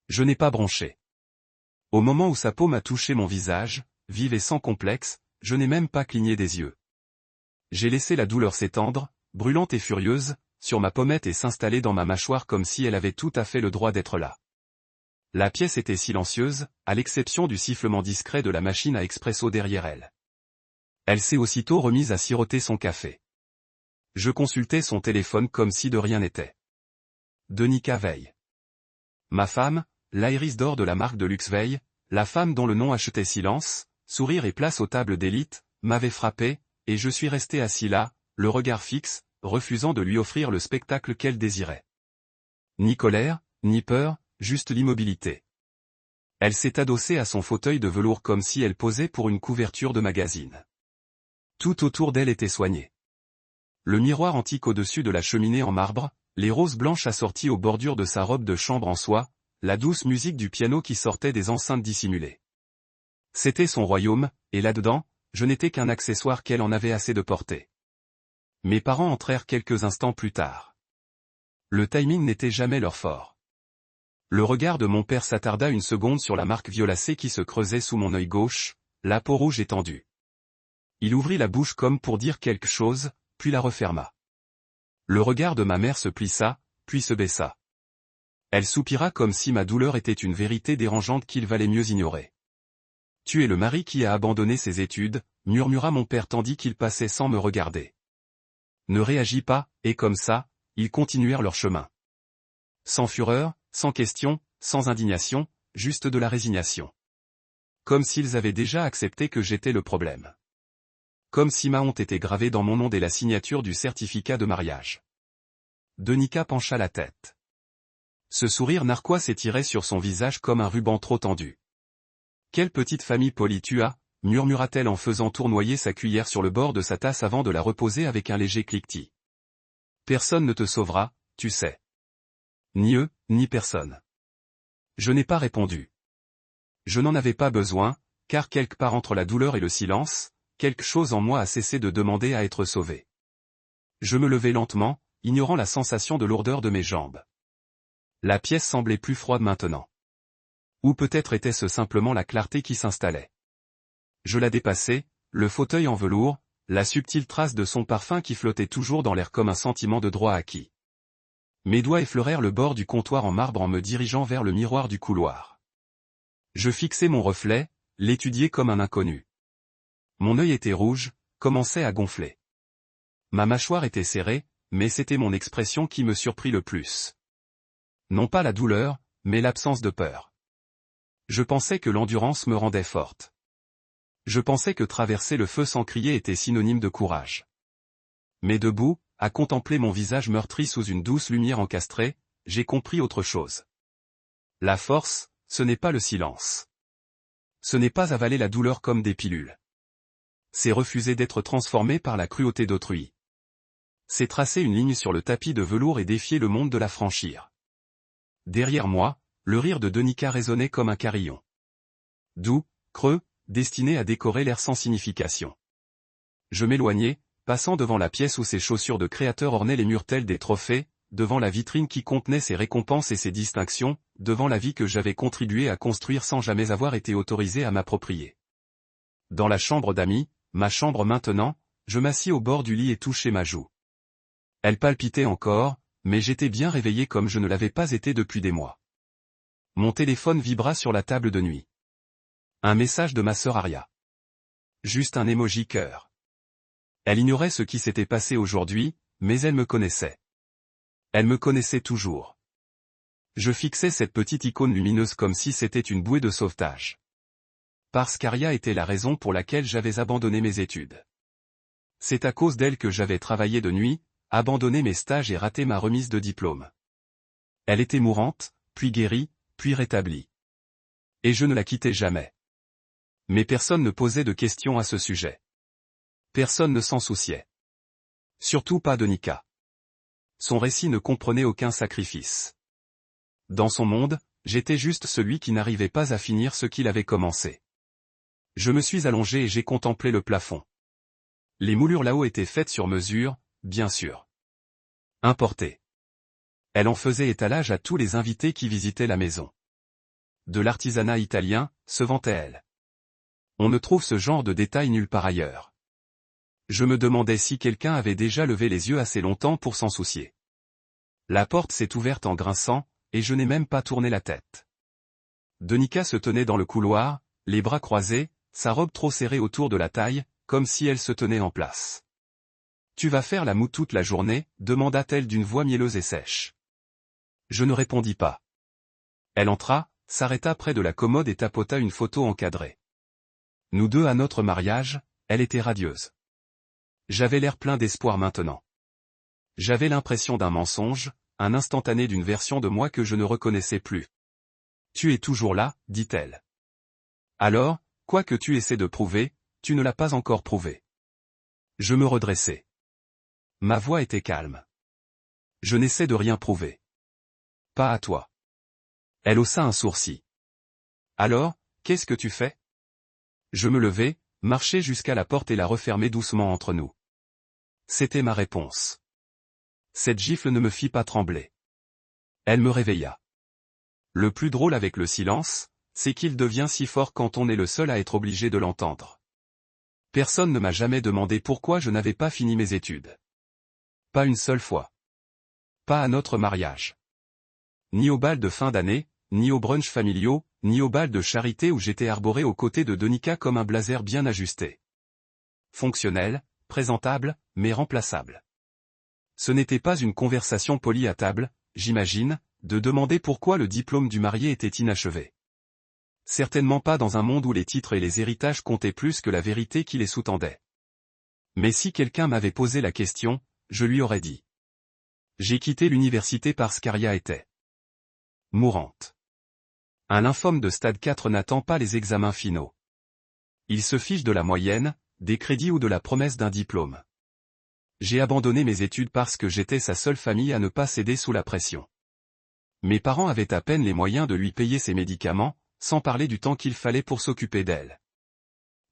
Je n'ai pas bronché. Au moment où sa paume a touché mon visage, vive et sans complexe, je n'ai même pas cligné des yeux. J'ai laissé la douleur s'étendre, brûlante et furieuse, sur ma pommette et s'installer dans ma mâchoire comme si elle avait tout à fait le droit d'être là. La pièce était silencieuse, à l'exception du sifflement discret de la machine à expresso derrière elle. Elle s'est aussitôt remise à siroter son café. Je consultais son téléphone comme si de rien n'était. Denica Veil. Ma femme, l'Iris d'or de la marque de luxe Veil, la femme dont le nom achetait silence, sourire et place aux tables d'élite, m'avait frappé, et je suis resté assis là, le regard fixe, refusant de lui offrir le spectacle qu'elle désirait. Ni colère, ni peur, juste l'immobilité. Elle s'est adossée à son fauteuil de velours comme si elle posait pour une couverture de magazine. Tout autour d'elle était soigné. Le miroir antique au-dessus de la cheminée en marbre, les roses blanches assorties aux bordures de sa robe de chambre en soie, la douce musique du piano qui sortait des enceintes dissimulées. C'était son royaume, et là-dedans, je n'étais qu'un accessoire qu'elle en avait assez de porter. Mes parents entrèrent quelques instants plus tard. Le timing n'était jamais leur fort. Le regard de mon père s'attarda une seconde sur la marque violacée qui se creusait sous mon œil gauche, la peau rouge étendue. Il ouvrit la bouche comme pour dire quelque chose, puis la referma. Le regard de ma mère se plissa, puis se baissa. Elle soupira comme si ma douleur était une vérité dérangeante qu'il valait mieux ignorer. « Tu es le mari qui a abandonné ses études », murmura mon père tandis qu'il passait sans me regarder. Ne réagis pas, et comme ça, ils continuèrent leur chemin. Sans fureur, sans question, sans indignation, juste de la résignation. Comme s'ils avaient déjà accepté que j'étais le problème. Comme si ma honte était gravée dans mon nom dès la signature du certificat de mariage. Denica pencha la tête. Ce sourire narquois s'étirait sur son visage comme un ruban trop tendu. « Quelle petite famille polie tu as » murmura-t-elle en faisant tournoyer sa cuillère sur le bord de sa tasse avant de la reposer avec un léger cliquetis. « Personne ne te sauvera, tu sais. » Ni eux, ni personne. Je n'ai pas répondu. Je n'en avais pas besoin, car quelque part entre la douleur et le silence, quelque chose en moi a cessé de demander à être sauvé. Je me levai lentement, ignorant la sensation de lourdeur de mes jambes. La pièce semblait plus froide maintenant. Ou peut-être était-ce simplement la clarté qui s'installait. Je la dépassai, le fauteuil en velours, la subtile trace de son parfum qui flottait toujours dans l'air comme un sentiment de droit acquis. Mes doigts effleurèrent le bord du comptoir en marbre en me dirigeant vers le miroir du couloir. Je fixai mon reflet, l'étudiai comme un inconnu. Mon œil était rouge, commençait à gonfler. Ma mâchoire était serrée, mais c'était mon expression qui me surprit le plus. Non pas la douleur, mais l'absence de peur. Je pensais que l'endurance me rendait forte. Je pensais que traverser le feu sans crier était synonyme de courage. Mais debout, à contempler mon visage meurtri sous une douce lumière encastrée, j'ai compris autre chose. La force, ce n'est pas le silence. Ce n'est pas avaler la douleur comme des pilules. C'est refuser d'être transformé par la cruauté d'autrui. C'est tracer une ligne sur le tapis de velours et défier le monde de la franchir. Derrière moi, le rire de Denica résonnait comme un carillon. Doux, creux, destiné à décorer l'air sans signification. Je m'éloignai, passant devant la pièce où ses chaussures de créateur ornaient les murs tels des trophées, devant la vitrine qui contenait ses récompenses et ses distinctions, devant la vie que j'avais contribué à construire sans jamais avoir été autorisé à m'approprier. Dans la chambre d'amis, ma chambre maintenant, je m'assis au bord du lit et touchai ma joue. Elle palpitait encore, mais j'étais bien réveillé comme je ne l'avais pas été depuis des mois. Mon téléphone vibra sur la table de nuit. Un message de ma sœur Aria. Juste un emoji cœur. Elle ignorait ce qui s'était passé aujourd'hui, mais elle me connaissait. Elle me connaissait toujours. Je fixais cette petite icône lumineuse comme si c'était une bouée de sauvetage. Parce qu'Aria était la raison pour laquelle j'avais abandonné mes études. C'est à cause d'elle que j'avais travaillé de nuit, abandonné mes stages et raté ma remise de diplôme. Elle était mourante, puis guérie, puis rétablie. Et je ne la quittais jamais. Mais personne ne posait de questions à ce sujet. Personne ne s'en souciait. Surtout pas Denica. Son récit ne comprenait aucun sacrifice. Dans son monde, j'étais juste celui qui n'arrivait pas à finir ce qu'il avait commencé. Je me suis allongé et j'ai contemplé le plafond. Les moulures là-haut étaient faites sur mesure, bien sûr. Importées. Elle en faisait étalage à tous les invités qui visitaient la maison. de l'artisanat italien, se vantait-elle. On ne trouve ce genre de détails nulle part ailleurs. Je me demandais si quelqu'un avait déjà levé les yeux assez longtemps pour s'en soucier. La porte s'est ouverte en grinçant, et je n'ai même pas tourné la tête. Donika se tenait dans le couloir, les bras croisés, sa robe trop serrée autour de la taille, comme si elle se tenait en place. « Tu vas faire la moue toute la journée ?» demanda-t-elle d'une voix mielleuse et sèche. Je ne répondis pas. Elle entra, s'arrêta près de la commode et tapota une photo encadrée. Nous deux à notre mariage, elle était radieuse. J'avais l'air plein d'espoir maintenant. J'avais l'impression d'un mensonge, un instantané d'une version de moi que je ne reconnaissais plus. « Tu es toujours là, dit-elle. Alors, quoi que tu essaies de prouver, tu ne l'as pas encore prouvé. » Je me redressai. Ma voix était calme. Je n'essaie de rien prouver. Pas à toi. Elle haussa un sourcil. Alors, qu'est-ce que tu fais? Je me levai, marchai jusqu'à la porte et la refermai doucement entre nous. C'était ma réponse. Cette gifle ne me fit pas trembler. Elle me réveilla. Le plus drôle avec le silence, c'est qu'il devient si fort quand on est le seul à être obligé de l'entendre. Personne ne m'a jamais demandé pourquoi je n'avais pas fini mes études. Pas une seule fois. Pas à notre mariage. Ni au bal de fin d'année, ni aux brunchs familiaux, ni au bal de charité où j'étais arboré aux côtés de Donika comme un blazer bien ajusté. Fonctionnel, présentable, mais remplaçable. Ce n'était pas une conversation polie à table, j'imagine, de demander pourquoi le diplôme du marié était inachevé. Certainement pas dans un monde où les titres et les héritages comptaient plus que la vérité qui les sous-tendait. Mais si quelqu'un m'avait posé la question, je lui aurais dit. J'ai quitté l'université parce qu'Aria était mourante. Un lymphome de stade 4 n'attend pas les examens finaux. Il se fiche de la moyenne, des crédits ou de la promesse d'un diplôme. J'ai abandonné mes études parce que j'étais sa seule famille à ne pas céder sous la pression. Mes parents avaient à peine les moyens de lui payer ses médicaments, sans parler du temps qu'il fallait pour s'occuper d'elle.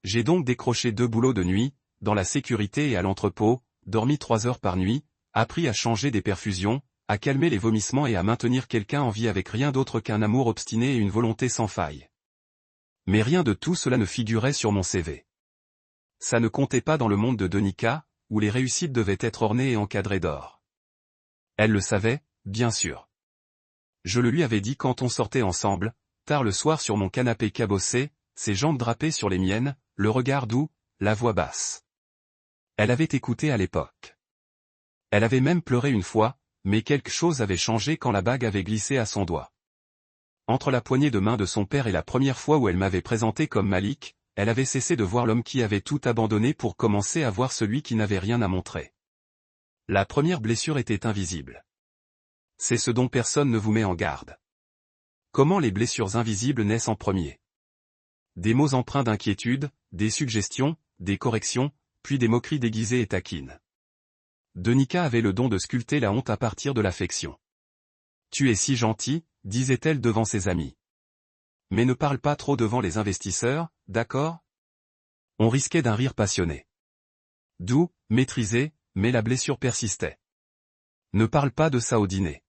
J'ai donc décroché 2 boulots de nuit, dans la sécurité et à l'entrepôt, dormi 3 heures par nuit, appris à changer des perfusions, à calmer les vomissements et à maintenir quelqu'un en vie avec rien d'autre qu'un amour obstiné et une volonté sans faille. Mais rien de tout cela ne figurait sur mon CV. Ça ne comptait pas dans le monde de Donika, où les réussites devaient être ornées et encadrées d'or. Elle le savait, bien sûr. Je le lui avais dit quand on sortait ensemble, tard le soir sur mon canapé cabossé, ses jambes drapées sur les miennes, le regard doux, la voix basse. Elle avait écouté à l'époque. Elle avait même pleuré une fois, mais quelque chose avait changé quand la bague avait glissé à son doigt. Entre la poignée de main de son père et la première fois où elle m'avait présenté comme Malik, elle avait cessé de voir l'homme qui avait tout abandonné pour commencer à voir celui qui n'avait rien à montrer. La première blessure était invisible. C'est ce dont personne ne vous met en garde. Comment les blessures invisibles naissent en premier? Des mots empreints d'inquiétude, des suggestions, des corrections, puis des moqueries déguisées et taquines. Donika avait le don de sculpter la honte à partir de l'affection. « Tu es si gentil », disait-elle devant ses amis. « Mais ne parle pas trop devant les investisseurs, d'accord ?» On risquait d'un rire passionné. Doux, maîtrisé, mais la blessure persistait. « Ne parle pas de ça au dîner. »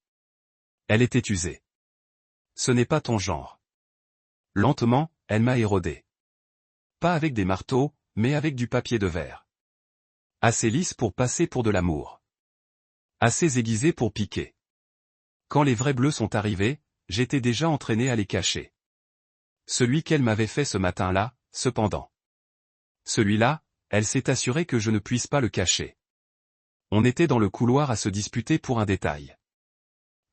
Elle était usée. « Ce n'est pas ton genre. » Lentement, elle m'a érodé. Pas avec des marteaux, mais avec du papier de verre. Assez lisse pour passer pour de l'amour. Assez aiguisé pour piquer. Quand les vrais bleus sont arrivés, j'étais déjà entraîné à les cacher. Celui qu'elle m'avait fait ce matin-là, cependant. Celui-là, elle s'est assurée que je ne puisse pas le cacher. On était dans le couloir à se disputer pour un détail.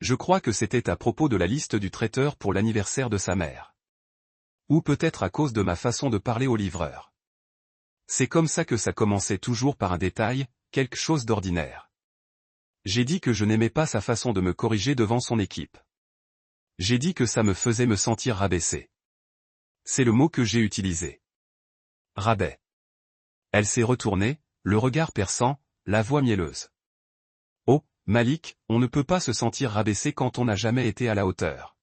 Je crois que c'était à propos de la liste du traiteur pour l'anniversaire de sa mère. Ou peut-être à cause de ma façon de parler au livreur. C'est comme ça que ça commençait toujours par un détail, quelque chose d'ordinaire. J'ai dit que je n'aimais pas sa façon de me corriger devant son équipe. J'ai dit que ça me faisait me sentir rabaissé. C'est le mot que j'ai utilisé. Rabais. Elle s'est retournée, le regard perçant, la voix mielleuse. Oh, Malik, on ne peut pas se sentir rabaissé quand on n'a jamais été à la hauteur.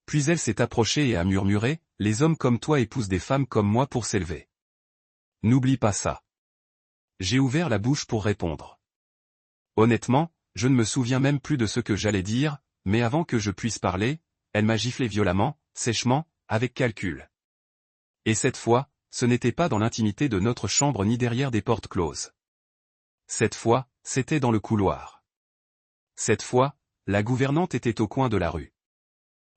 Puis elle s'est approchée et a murmuré, les hommes comme toi épousent des femmes comme moi pour s'élever. N'oublie pas ça. J'ai ouvert la bouche pour répondre. Honnêtement, je ne me souviens même plus de ce que j'allais dire, mais avant que je puisse parler, elle m'a giflé violemment, sèchement, avec calcul. Et cette fois, ce n'était pas dans l'intimité de notre chambre ni derrière des portes closes. Cette fois, c'était dans le couloir. Cette fois, la gouvernante était au coin de la rue.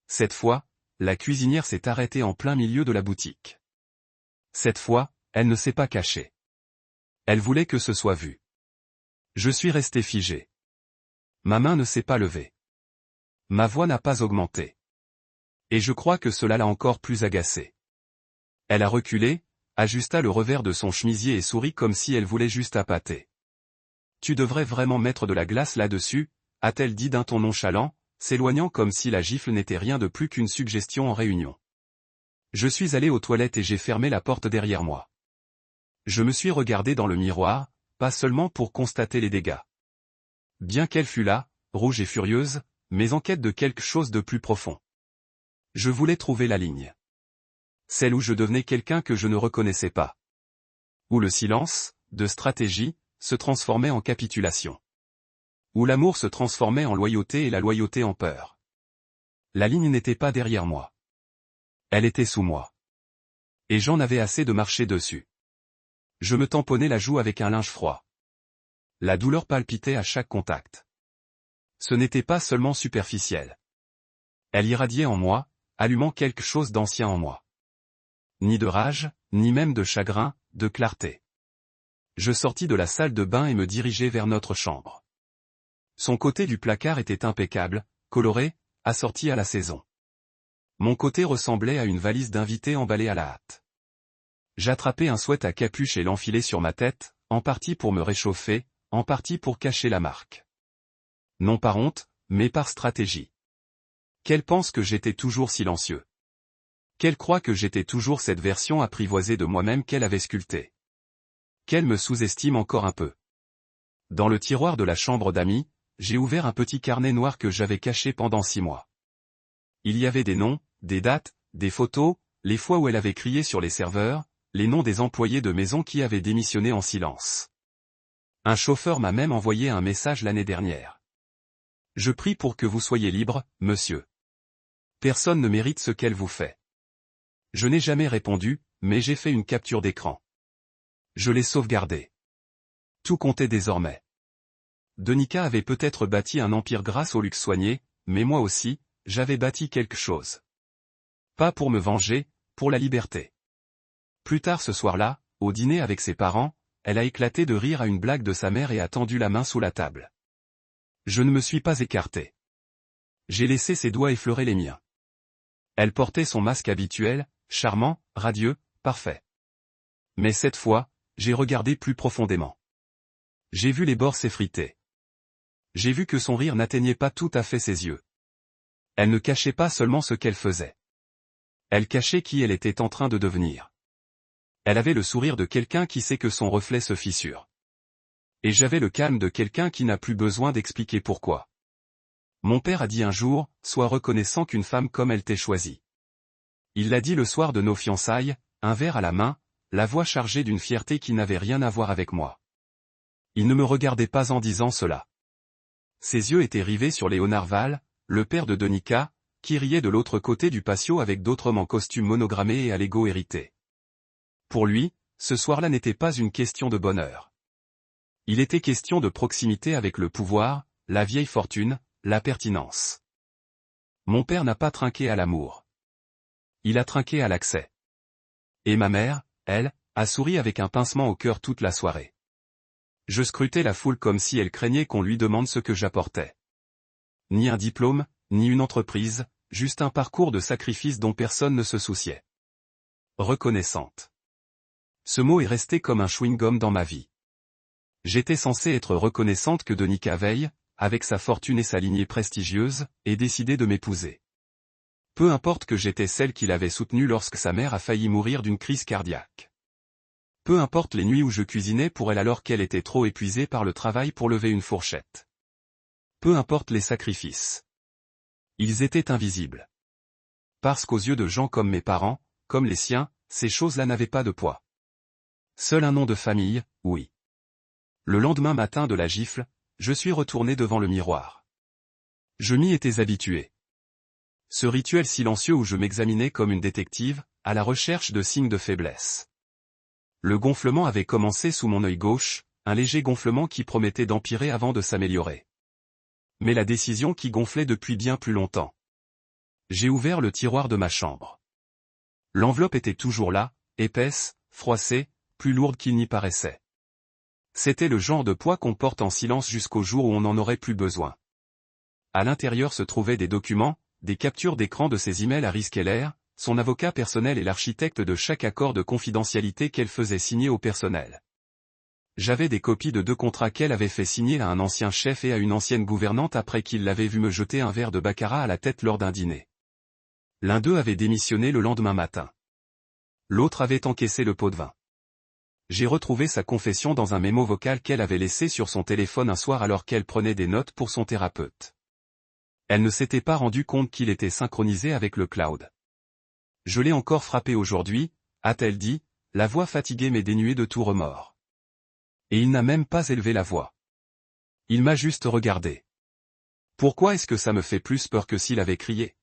Cette fois, la cuisinière s'est arrêtée en plein milieu de la boutique. Cette fois, elle ne s'est pas cachée. Elle voulait que ce soit vu. Je suis resté figé. Ma main ne s'est pas levée. Ma voix n'a pas augmenté. Et je crois que cela l'a encore plus agacée. Elle a reculé, ajusta le revers de son chemisier et sourit comme si elle voulait juste appâter. « Tu devrais vraiment mettre de la glace là-dessus », a-t-elle dit d'un ton nonchalant, s'éloignant comme si la gifle n'était rien de plus qu'une suggestion en réunion. Je suis allé aux toilettes et j'ai fermé la porte derrière moi. Je me suis regardé dans le miroir, pas seulement pour constater les dégâts. Bien qu'elle fût là, rouge et furieuse, mais en quête de quelque chose de plus profond. Je voulais trouver la ligne. Celle où je devenais quelqu'un que je ne reconnaissais pas. Où le silence, de stratégie, se transformait en capitulation. Où l'amour se transformait en loyauté et la loyauté en peur. La ligne n'était pas derrière moi. Elle était sous moi. Et j'en avais assez de marcher dessus. Je me tamponnais la joue avec un linge froid. La douleur palpitait à chaque contact. Ce n'était pas seulement superficiel. Elle irradiait en moi, allumant quelque chose d'ancien en moi. Ni de rage, ni même de chagrin, de clarté. Je sortis de la salle de bain et me dirigeai vers notre chambre. Son côté du placard était impeccable, coloré, assorti à la saison. Mon côté ressemblait à une valise d'invités emballée à la hâte. J'attrapai un sweat à capuche et l'enfilai sur ma tête, en partie pour me réchauffer, en partie pour cacher la marque. Non par honte, mais par stratégie. Qu'elle pense que j'étais toujours silencieux. Qu'elle croit que j'étais toujours cette version apprivoisée de moi-même qu'elle avait sculptée. Qu'elle me sous-estime encore un peu. Dans le tiroir de la chambre d'amis, j'ai ouvert un petit carnet noir que j'avais caché pendant 6 mois. Il y avait des noms, des dates, des photos, les fois où elle avait crié sur les serveurs, les noms des employés de maison qui avaient démissionné en silence. Un chauffeur m'a même envoyé un message l'année dernière. Je prie pour que vous soyez libre, monsieur. Personne ne mérite ce qu'elle vous fait. Je n'ai jamais répondu, mais j'ai fait une capture d'écran. Je l'ai sauvegardé. Tout comptait désormais. Donika avait peut-être bâti un empire grâce au luxe soigné, mais moi aussi, j'avais bâti quelque chose. Pas pour me venger, pour la liberté. Plus tard ce soir-là, au dîner avec ses parents, elle a éclaté de rire à une blague de sa mère et a tendu la main sous la table. Je ne me suis pas écarté. J'ai laissé ses doigts effleurer les miens. Elle portait son masque habituel, charmant, radieux, parfait. Mais cette fois, j'ai regardé plus profondément. J'ai vu les bords s'effriter. J'ai vu que son rire n'atteignait pas tout à fait ses yeux. Elle ne cachait pas seulement ce qu'elle faisait. Elle cachait qui elle était en train de devenir. Elle avait le sourire de quelqu'un qui sait que son reflet se fissure. Et j'avais le calme de quelqu'un qui n'a plus besoin d'expliquer pourquoi. Mon père a dit un jour, sois reconnaissant qu'une femme comme elle t'ait choisi. Il l'a dit le soir de nos fiançailles, un verre à la main, la voix chargée d'une fierté qui n'avait rien à voir avec moi. Il ne me regardait pas en disant cela. Ses yeux étaient rivés sur Léonard Val, le père de Donika, qui riait de l'autre côté du patio avec d'autres hommes en costume monogrammé et à l'ego hérité. Pour lui, ce soir-là n'était pas une question de bonheur. Il était question de proximité avec le pouvoir, la vieille fortune, la pertinence. Mon père n'a pas trinqué à l'amour. Il a trinqué à l'accès. Et ma mère, elle, a souri avec un pincement au cœur toute la soirée. Je scrutais la foule comme si elle craignait qu'on lui demande ce que j'apportais. Ni un diplôme, ni une entreprise, juste un parcours de sacrifice dont personne ne se souciait. Reconnaissante. Ce mot est resté comme un chewing-gum dans ma vie. J'étais censé être reconnaissante que Donika Veil, avec sa fortune et sa lignée prestigieuse, ait décidé de m'épouser. Peu importe que j'étais celle qu'il avait soutenue lorsque sa mère a failli mourir d'une crise cardiaque. Peu importe les nuits où je cuisinais pour elle alors qu'elle était trop épuisée par le travail pour lever une fourchette. Peu importe les sacrifices. Ils étaient invisibles. Parce qu'aux yeux de gens comme mes parents, comme les siens, ces choses-là n'avaient pas de poids. Seul un nom de famille, oui. Le lendemain matin de la gifle, je suis retourné devant le miroir. Je m'y étais habitué. Ce rituel silencieux où je m'examinais comme une détective, à la recherche de signes de faiblesse. Le gonflement avait commencé sous mon œil gauche, un léger gonflement qui promettait d'empirer avant de s'améliorer. Mais la décision qui gonflait depuis bien plus longtemps. J'ai ouvert le tiroir de ma chambre. L'enveloppe était toujours là, épaisse, froissée, plus lourde qu'il n'y paraissait. C'était le genre de poids qu'on porte en silence jusqu'au jour où on n'en aurait plus besoin. À l'intérieur se trouvaient des documents, des captures d'écran de ses emails à Rhys Keller, son avocat personnel et l'architecte de chaque accord de confidentialité qu'elle faisait signer au personnel. J'avais des copies de 2 contrats qu'elle avait fait signer à un ancien chef et à une ancienne gouvernante après qu'il l'avait vu me jeter un verre de baccarat à la tête lors d'un dîner. L'un d'eux avait démissionné le lendemain matin. L'autre avait encaissé le pot de vin. J'ai retrouvé sa confession dans un mémo vocal qu'elle avait laissé sur son téléphone un soir alors qu'elle prenait des notes pour son thérapeute. Elle ne s'était pas rendu compte qu'il était synchronisé avec le cloud. Je l'ai encore frappé aujourd'hui, a-t-elle dit, la voix fatiguée mais dénuée de tout remords. Et il n'a même pas élevé la voix. Il m'a juste regardé. Pourquoi est-ce que ça me fait plus peur que s'il avait crié?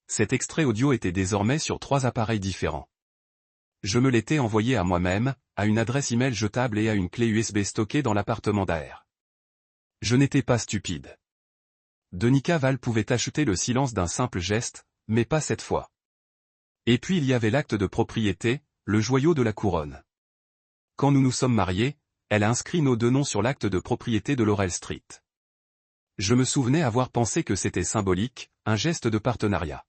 Cet extrait audio était désormais sur 3 appareils différents. Je me l'étais envoyé à moi-même, à une adresse email jetable et à une clé USB stockée dans l'appartement d'Air. Je n'étais pas stupide. Denis Caval pouvait acheter le silence d'un simple geste, mais pas cette fois. Et puis il y avait l'acte de propriété, le joyau de la couronne. Quand nous nous sommes mariés, elle a inscrit nos 2 noms sur l'acte de propriété de Laurel Street. Je me souvenais avoir pensé que c'était symbolique, un geste de partenariat.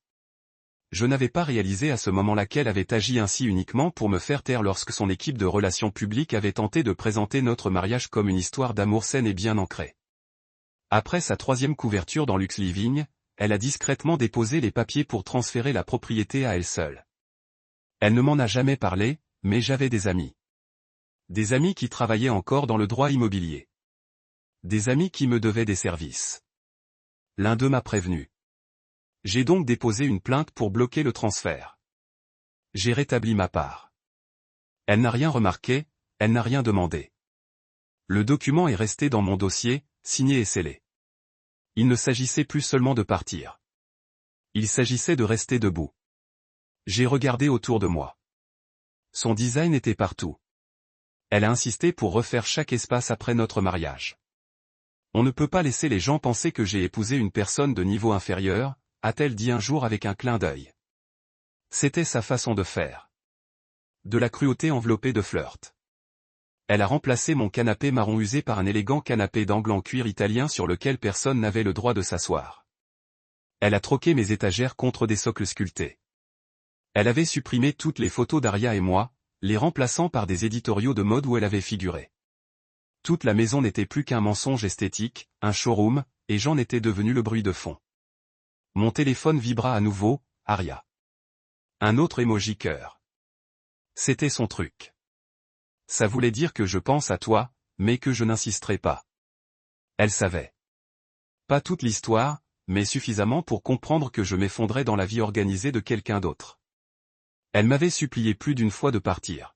Je n'avais pas réalisé à ce moment-là qu'elle avait agi ainsi uniquement pour me faire taire lorsque son équipe de relations publiques avait tenté de présenter notre mariage comme une histoire d'amour saine et bien ancrée. Après sa 3e couverture dans Lux Living, elle a discrètement déposé les papiers pour transférer la propriété à elle seule. Elle ne m'en a jamais parlé, mais j'avais des amis. Des amis qui travaillaient encore dans le droit immobilier. Des amis qui me devaient des services. L'un d'eux m'a prévenu. J'ai donc déposé une plainte pour bloquer le transfert. J'ai rétabli ma part. Elle n'a rien remarqué, elle n'a rien demandé. Le document est resté dans mon dossier, signé et scellé. Il ne s'agissait plus seulement de partir. Il s'agissait de rester debout. J'ai regardé autour de moi. Son design était partout. Elle a insisté pour refaire chaque espace après notre mariage. On ne peut pas laisser les gens penser que j'ai épousé une personne de niveau inférieur, a-t-elle dit un jour avec un clin d'œil. C'était sa façon de faire. De la cruauté enveloppée de flirt. Elle a remplacé mon canapé marron usé par un élégant canapé d'angle en cuir italien sur lequel personne n'avait le droit de s'asseoir. Elle a troqué mes étagères contre des socles sculptés. Elle avait supprimé toutes les photos d'Aria et moi, les remplaçant par des éditoriaux de mode où elle avait figuré. Toute la maison n'était plus qu'un mensonge esthétique, un showroom, et j'en étais devenu le bruit de fond. Mon téléphone vibra à nouveau, Aria. Un autre emoji cœur. C'était son truc. Ça voulait dire que je pense à toi, mais que je n'insisterai pas. Elle savait. Pas toute l'histoire, mais suffisamment pour comprendre que je m'effondrais dans la vie organisée de quelqu'un d'autre. Elle m'avait supplié plus d'une fois de partir.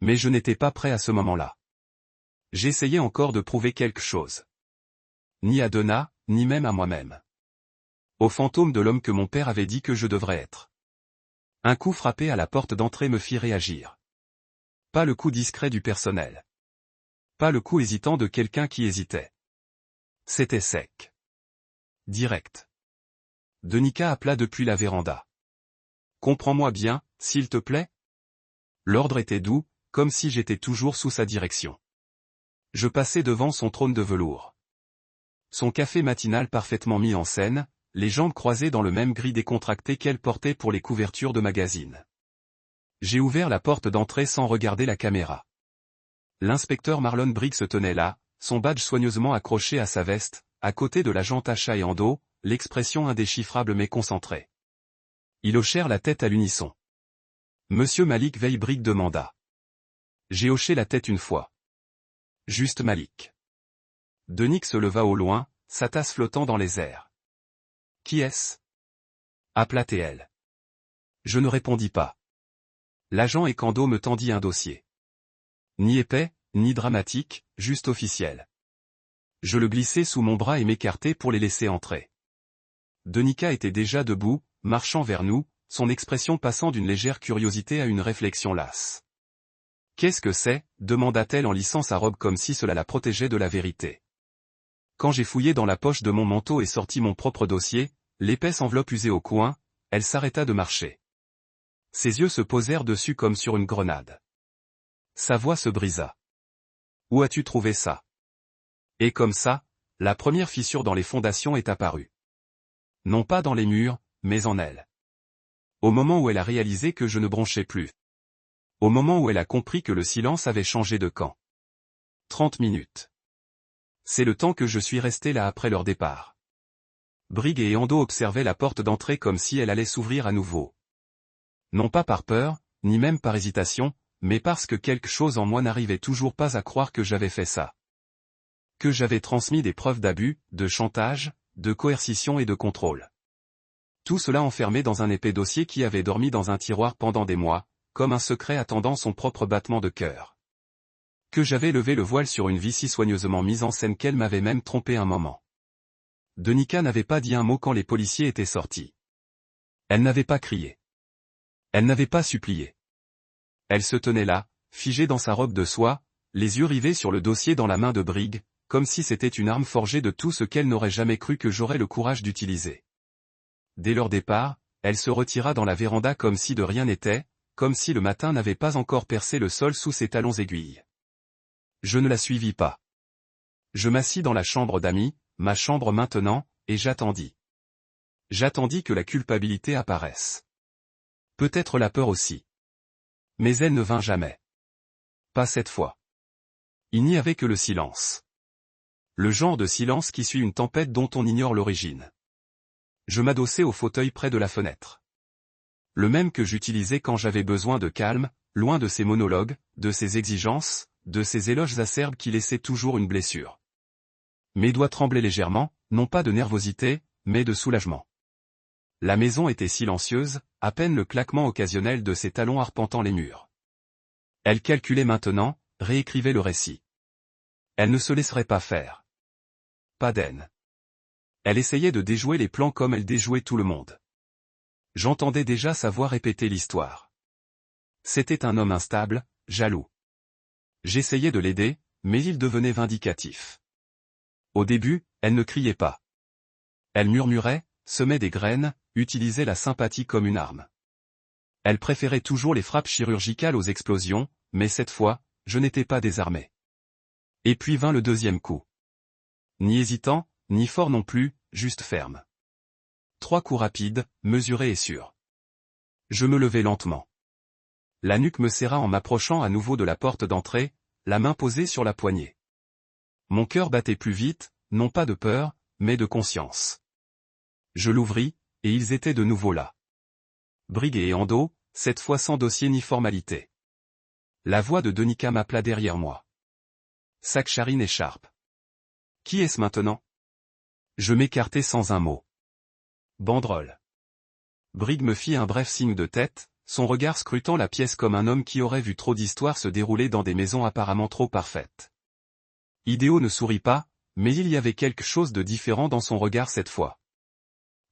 Mais je n'étais pas prêt à ce moment-là. J'essayais encore de prouver quelque chose. Ni à Donna, ni même à moi-même. Au fantôme de l'homme que mon père avait dit que je devrais être. Un coup frappé à la porte d'entrée me fit réagir. Pas le coup discret du personnel. Pas le coup hésitant de quelqu'un qui hésitait. C'était sec. Direct. Denica appela depuis la véranda. Comprends-moi bien, s'il te plaît? L'ordre était doux, comme si j'étais toujours sous sa direction. Je passais devant son trône de velours. Son café matinal parfaitement mis en scène, les jambes croisées dans le même gris décontracté qu'elle portait pour les couvertures de magazines. J'ai ouvert la porte d'entrée sans regarder la caméra. L'inspecteur Marlon Briggs se tenait là, son badge soigneusement accroché à sa veste, à côté de l'agent Tacha et Ando, l'expression indéchiffrable mais concentrée. Ils hochèrent la tête à l'unisson. Monsieur Malik Veil-Briggs demanda. J'ai hoché la tête une fois. Juste Malik. Denik se leva au loin, sa tasse flottant dans les airs. Qui est-ce? Appela TL. Je ne répondis pas. L'agent Ekando me tendit un dossier. Ni épais, ni dramatique, juste officiel. Je le glissai sous mon bras et m'écartai pour les laisser entrer. Denica était déjà debout, marchant vers nous, son expression passant d'une légère curiosité à une réflexion lasse. « Qu'est-ce que c'est » demanda-t-elle en lissant sa robe comme si cela la protégeait de la vérité. Quand j'ai fouillé dans la poche de mon manteau et sorti mon propre dossier, l'épaisse enveloppe usée au coin, elle s'arrêta de marcher. Ses yeux se posèrent dessus comme sur une grenade. Sa voix se brisa. « Où as-tu trouvé ça ?» Et comme ça, la première fissure dans les fondations est apparue. Non pas dans les murs, mais en elle. Au moment où elle a réalisé que je ne bronchais plus. Au moment où elle a compris que le silence avait changé de camp. 30 minutes. C'est le temps que je suis resté là après leur départ. Briggs et Ando observaient la porte d'entrée comme si elle allait s'ouvrir à nouveau. Non pas par peur, ni même par hésitation, mais parce que quelque chose en moi n'arrivait toujours pas à croire que j'avais fait ça. Que j'avais transmis des preuves d'abus, de chantage, de coercition et de contrôle. Tout cela enfermé dans un épais dossier qui avait dormi dans un tiroir pendant des mois, comme un secret attendant son propre battement de cœur. Que j'avais levé le voile sur une vie si soigneusement mise en scène qu'elle m'avait même trompé un moment. Denica n'avait pas dit un mot quand les policiers étaient sortis. Elle n'avait pas crié. Elle n'avait pas supplié. Elle se tenait là, figée dans sa robe de soie, les yeux rivés sur le dossier dans la main de Briggs, comme si c'était une arme forgée de tout ce qu'elle n'aurait jamais cru que j'aurais le courage d'utiliser. Dès leur départ, elle se retira dans la véranda comme si de rien n'était, comme si le matin n'avait pas encore percé le sol sous ses talons aiguilles. Je ne la suivis pas. Je m'assis dans la chambre d'amis, ma chambre maintenant, et j'attendis. J'attendis que la culpabilité apparaisse. Peut-être la peur aussi. Mais elle ne vint jamais. Pas cette fois. Il n'y avait que le silence. Le genre de silence qui suit une tempête dont on ignore l'origine. Je m'adossai au fauteuil près de la fenêtre. Le même que j'utilisais quand j'avais besoin de calme, loin de ces monologues, de ces exigences, de ces éloges acerbes qui laissaient toujours une blessure. Mes doigts tremblaient légèrement, non pas de nervosité, mais de soulagement. La maison était silencieuse, à peine le claquement occasionnel de ses talons arpentant les murs. Elle calculait maintenant, réécrivait le récit. Elle ne se laisserait pas faire. Pas d'haine. Elle essayait de déjouer les plans comme elle déjouait tout le monde. J'entendais déjà sa voix répéter l'histoire. C'était un homme instable, jaloux. J'essayais de l'aider, mais il devenait vindicatif. Au début, elle ne criait pas. Elle murmurait, semait des graines, utilisait la sympathie comme une arme. Elle préférait toujours les frappes chirurgicales aux explosions, mais cette fois, je n'étais pas désarmé. Et puis vint le deuxième coup. Ni hésitant, ni fort non plus, juste ferme. 3 coups rapides, mesurés et sûrs. Je me levai lentement. La nuque me serra en m'approchant à nouveau de la porte d'entrée, la main posée sur la poignée. Mon cœur battait plus vite, non pas de peur, mais de conscience. Je l'ouvris, et ils étaient de nouveau là. Briggs et Ando, cette fois sans dossier ni formalité. La voix de Denica m'appela derrière moi. Sakharine et Sharp. Qui est-ce maintenant? Je m'écartai sans un mot. Banderole. Briggs me fit un bref signe de tête, son regard scrutant la pièce comme un homme qui aurait vu trop d'histoires se dérouler dans des maisons apparemment trop parfaites. Idéo ne sourit pas, mais il y avait quelque chose de différent dans son regard cette fois.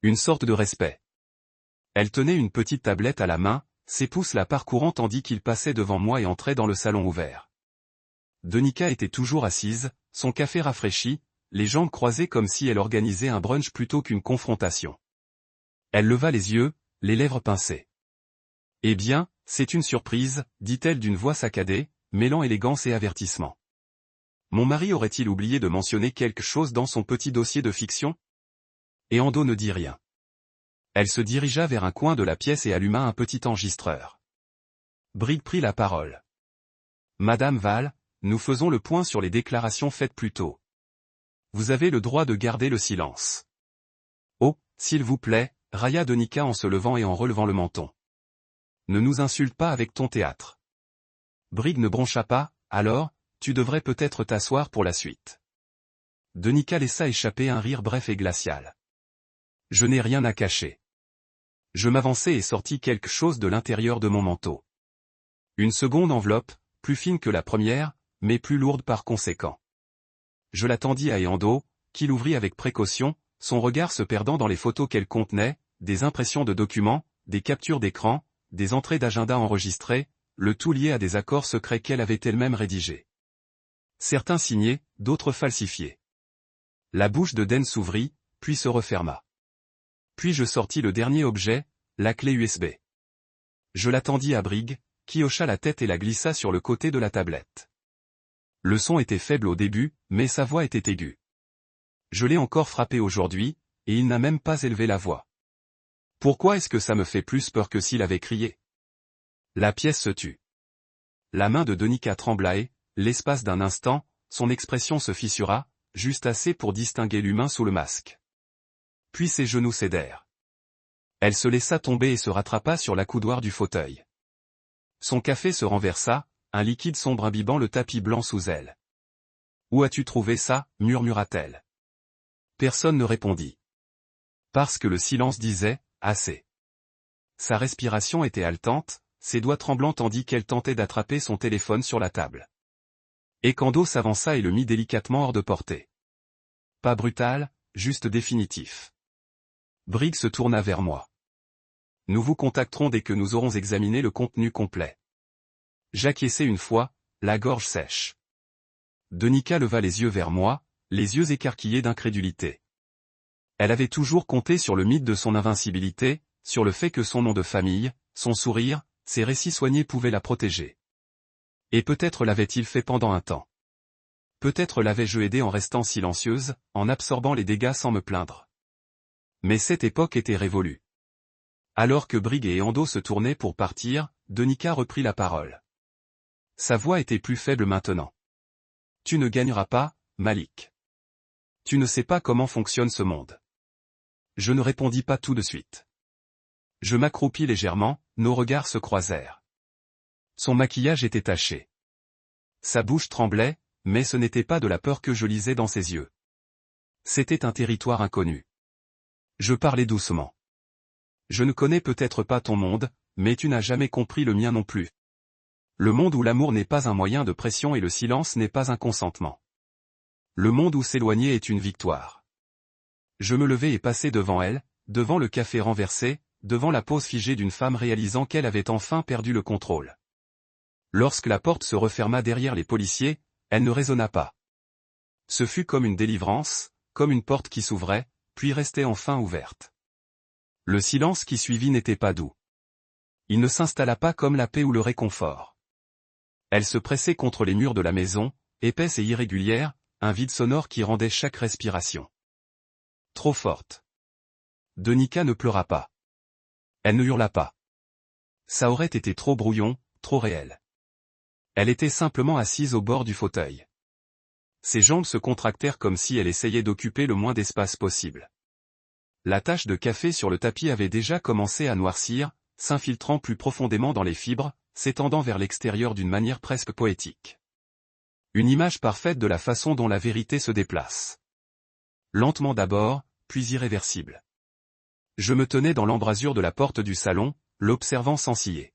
Une sorte de respect. Elle tenait une petite tablette à la main, ses pouces la parcourant tandis qu'il passait devant moi et entrait dans le salon ouvert. Denica était toujours assise, son café rafraîchi, les jambes croisées comme si elle organisait un brunch plutôt qu'une confrontation. Elle leva les yeux, les lèvres pincées. « Eh bien, c'est une surprise, dit-elle d'une voix saccadée, mêlant élégance et avertissement. Mon mari aurait-il oublié de mentionner quelque chose dans son petit dossier de fiction? » Et Ando ne dit rien. Elle se dirigea vers un coin de la pièce et alluma un petit enregistreur. Briggs prit la parole. « Madame Val, nous faisons le point sur les déclarations faites plus tôt. Vous avez le droit de garder le silence. » Oh, s'il vous plaît, railla Denica en se levant et en relevant le menton. Ne nous insulte pas avec ton théâtre. Briggs ne broncha pas, alors, tu devrais peut-être t'asseoir pour la suite. Denica laissa échapper un rire bref et glacial. Je n'ai rien à cacher. Je m'avançai et sortis quelque chose de l'intérieur de mon manteau. Une seconde enveloppe, plus fine que la première, mais plus lourde par conséquent. Je la tendis à Ando, qui l'ouvrit avec précaution, son regard se perdant dans les photos qu'elle contenait, des impressions de documents, des captures d'écran, des entrées d'agenda enregistrées, le tout lié à des accords secrets qu'elle avait elle-même rédigés. Certains signés, d'autres falsifiés. La bouche de Den s'ouvrit, puis se referma. Puis je sortis le dernier objet, la clé USB. Je la tendis à Brig, qui hocha la tête et la glissa sur le côté de la tablette. Le son était faible au début, mais sa voix était aiguë. Je l'ai encore frappé aujourd'hui, et il n'a même pas élevé la voix. Pourquoi est-ce que ça me fait plus peur que s'il avait crié? La pièce se tut. La main de Donika trembla et, l'espace d'un instant, son expression se fissura, juste assez pour distinguer l'humain sous le masque. Puis ses genoux cédèrent. Elle se laissa tomber et se rattrapa sur l'accoudoir du fauteuil. Son café se renversa, un liquide sombre imbibant le tapis blanc sous elle. « Où as-tu trouvé ça » murmura-t-elle. Personne ne répondit. Parce que le silence disait « assez ». Sa respiration était haletante, ses doigts tremblants tandis qu'elle tentait d'attraper son téléphone sur la table. Ekando s'avança et le mit délicatement hors de portée. Pas brutal, juste définitif. Brig se tourna vers moi. Nous vous contacterons dès que nous aurons examiné le contenu complet. J'acquiesçai une fois, la gorge sèche. Donika leva les yeux vers moi, les yeux écarquillés d'incrédulité. Elle avait toujours compté sur le mythe de son invincibilité, sur le fait que son nom de famille, son sourire, ses récits soignés pouvaient la protéger. Et peut-être l'avait-il fait pendant un temps. Peut-être l'avais-je aidé en restant silencieuse, en absorbant les dégâts sans me plaindre. Mais cette époque était révolue. Alors que Brig et Ando se tournaient pour partir, Donika reprit la parole. Sa voix était plus faible maintenant. Tu ne gagneras pas, Malik. Tu ne sais pas comment fonctionne ce monde. Je ne répondis pas tout de suite. Je m'accroupis légèrement, nos regards se croisèrent. Son maquillage était taché. Sa bouche tremblait, mais ce n'était pas de la peur que je lisais dans ses yeux. C'était un territoire inconnu. Je parlais doucement. Je ne connais peut-être pas ton monde, mais tu n'as jamais compris le mien non plus. Le monde où l'amour n'est pas un moyen de pression et le silence n'est pas un consentement. Le monde où s'éloigner est une victoire. Je me levai et passai devant elle, devant le café renversé, devant la pose figée d'une femme réalisant qu'elle avait enfin perdu le contrôle. Lorsque la porte se referma derrière les policiers, elle ne résonna pas. Ce fut comme une délivrance, comme une porte qui s'ouvrait, puis restait enfin ouverte. Le silence qui suivit n'était pas doux. Il ne s'installa pas comme la paix ou le réconfort. Elle se pressait contre les murs de la maison, épaisse et irrégulière, un vide sonore qui rendait chaque respiration trop forte. Donika ne pleura pas. Elle ne hurla pas. Ça aurait été trop brouillon, trop réel. Elle était simplement assise au bord du fauteuil. Ses jambes se contractèrent comme si elle essayait d'occuper le moins d'espace possible. La tache de café sur le tapis avait déjà commencé à noircir, s'infiltrant plus profondément dans les fibres, s'étendant vers l'extérieur d'une manière presque poétique. Une image parfaite de la façon dont la vérité se déplace. Lentement d'abord, puis irréversible. Je me tenais dans l'embrasure de la porte du salon, l'observant sans ciller.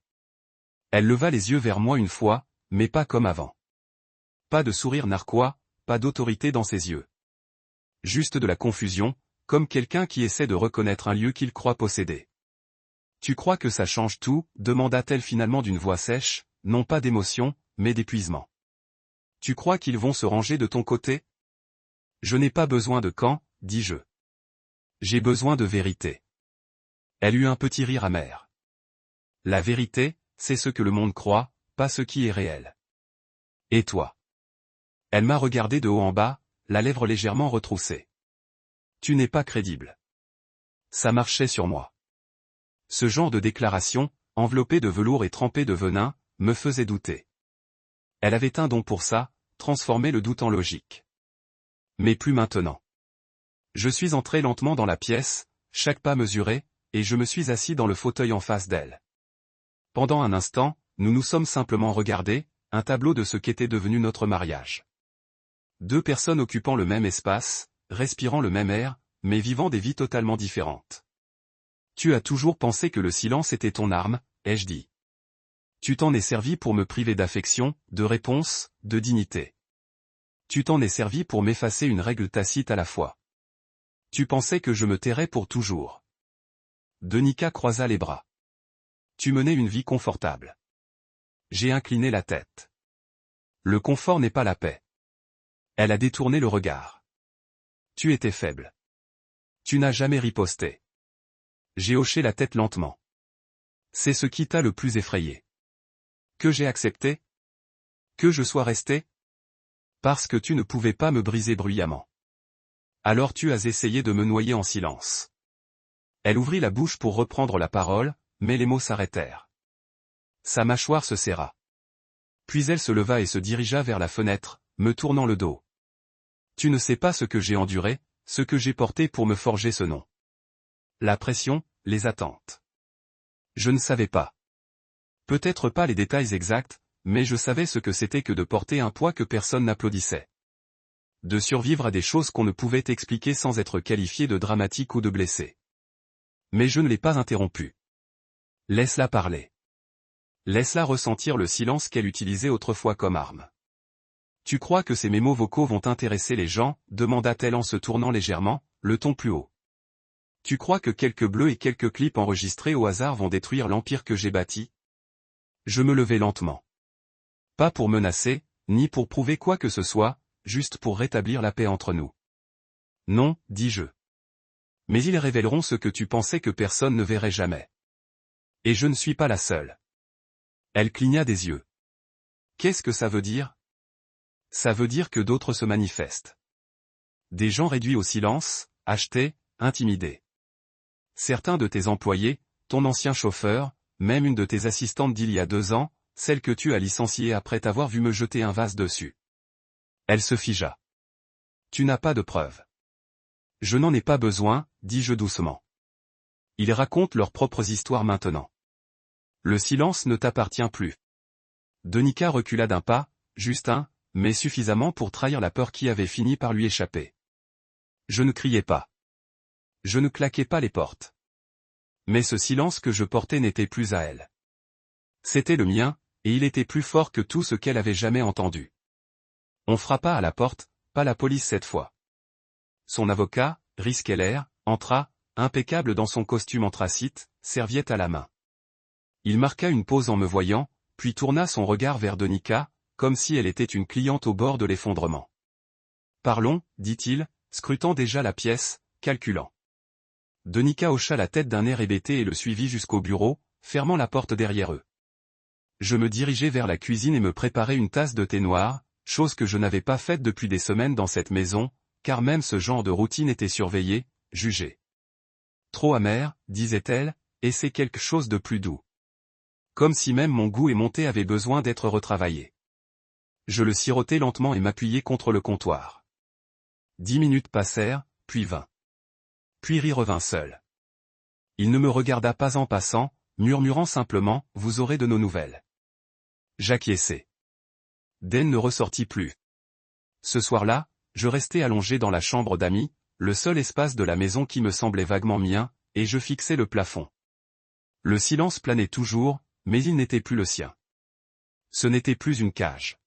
Elle leva les yeux vers moi une fois, mais pas comme avant. Pas de sourire narquois, pas d'autorité dans ses yeux. Juste de la confusion, comme quelqu'un qui essaie de reconnaître un lieu qu'il croit posséder. « Tu crois que ça change tout ?» demanda-t-elle finalement d'une voix sèche, non pas d'émotion, mais d'épuisement. « Tu crois qu'ils vont se ranger de ton côté ?»« Je n'ai pas besoin de camp, dis-je. J'ai besoin de vérité. » Elle eut un petit rire amer. « La vérité, c'est ce que le monde croit, pas ce qui est réel. Et toi ?» Elle m'a regardé de haut en bas, la lèvre légèrement retroussée. « Tu n'es pas crédible. » Ça marchait sur moi. Ce genre de déclaration, enveloppée de velours et trempée de venin, me faisait douter. Elle avait un don pour ça, transformer le doute en logique. Mais plus maintenant. Je suis entré lentement dans la pièce, chaque pas mesuré, et je me suis assis dans le fauteuil en face d'elle. Pendant un instant, nous nous sommes simplement regardés, un tableau de ce qu'était devenu notre mariage. Deux personnes occupant le même espace, respirant le même air, mais vivant des vies totalement différentes. Tu as toujours pensé que le silence était ton arme, ai-je dit. Tu t'en es servi pour me priver d'affection, de réponse, de dignité. Tu t'en es servi pour m'effacer une règle tacite à la fois. Tu pensais que je me tairais pour toujours. Denica croisa les bras. Tu menais une vie confortable. J'ai incliné la tête. Le confort n'est pas la paix. Elle a détourné le regard. Tu étais faible. Tu n'as jamais riposté. J'ai hoché la tête lentement. C'est ce qui t'a le plus effrayé. Que j'ai accepté? Que je sois resté? Parce que tu ne pouvais pas me briser bruyamment. Alors tu as essayé de me noyer en silence. Elle ouvrit la bouche pour reprendre la parole, mais les mots s'arrêtèrent. Sa mâchoire se serra. Puis elle se leva et se dirigea vers la fenêtre, me tournant le dos. Tu ne sais pas ce que j'ai enduré, ce que j'ai porté pour me forger ce nom. La pression, les attentes. Je ne savais pas. Peut-être pas les détails exacts, mais je savais ce que c'était que de porter un poids que personne n'applaudissait. De survivre à des choses qu'on ne pouvait expliquer sans être qualifié de dramatique ou de blessé. Mais je ne l'ai pas interrompu. Laisse-la parler. Laisse-la ressentir le silence qu'elle utilisait autrefois comme arme. Tu crois que ces mémos vocaux vont intéresser les gens, demanda-t-elle en se tournant légèrement, le ton plus haut. Tu crois que quelques bleus et quelques clips enregistrés au hasard vont détruire l'empire que j'ai bâti? Je me levai lentement. Pas pour menacer, ni pour prouver quoi que ce soit, juste pour rétablir la paix entre nous. Non, dis-je. Mais ils révéleront ce que tu pensais que personne ne verrait jamais. Et je ne suis pas la seule. Elle cligna des yeux. Qu'est-ce que ça veut dire? Ça veut dire que d'autres se manifestent. Des gens réduits au silence, achetés, intimidés. Certains de tes employés, ton ancien chauffeur, même une de tes assistantes d'il y a 2 ans, celle que tu as licenciée après t'avoir vu me jeter un vase dessus. Elle se figea. Tu n'as pas de preuves. Je n'en ai pas besoin, dis-je doucement. Ils racontent leurs propres histoires maintenant. Le silence ne t'appartient plus. Denica recula d'un pas, juste un, mais suffisamment pour trahir la peur qui avait fini par lui échapper. Je ne criais pas. Je ne claquais pas les portes. Mais ce silence que je portais n'était plus à elle. C'était le mien, et il était plus fort que tout ce qu'elle avait jamais entendu. On frappa à la porte, pas la police cette fois. Son avocat, Rhys Keller, entra, impeccable dans son costume anthracite, serviette à la main. Il marqua une pause en me voyant, puis tourna son regard vers Denica, comme si elle était une cliente au bord de l'effondrement. Parlons, dit-il, scrutant déjà la pièce, calculant. Denica hocha la tête d'un air hébété et le suivit jusqu'au bureau, fermant la porte derrière eux. Je me dirigeai vers la cuisine et me préparai une tasse de thé noir, chose que je n'avais pas faite depuis des semaines dans cette maison, car même ce genre de routine était surveillé, jugé. Trop amer, disait-elle, et c'est quelque chose de plus doux. Comme si même mon goût et mon thé avaient besoin d'être retravaillés. Je le sirotai lentement et m'appuyai contre le comptoir. 10 minutes passèrent, puis 20. Puis Ri revint seul. Il ne me regarda pas en passant, murmurant simplement, « Vous aurez de nos nouvelles. » J'acquiesçai. Dan ne ressortit plus. Ce soir-là, je restai allongé dans la chambre d'amis, le seul espace de la maison qui me semblait vaguement mien, et je fixai le plafond. Le silence planait toujours, mais il n'était plus le sien. Ce n'était plus une cage.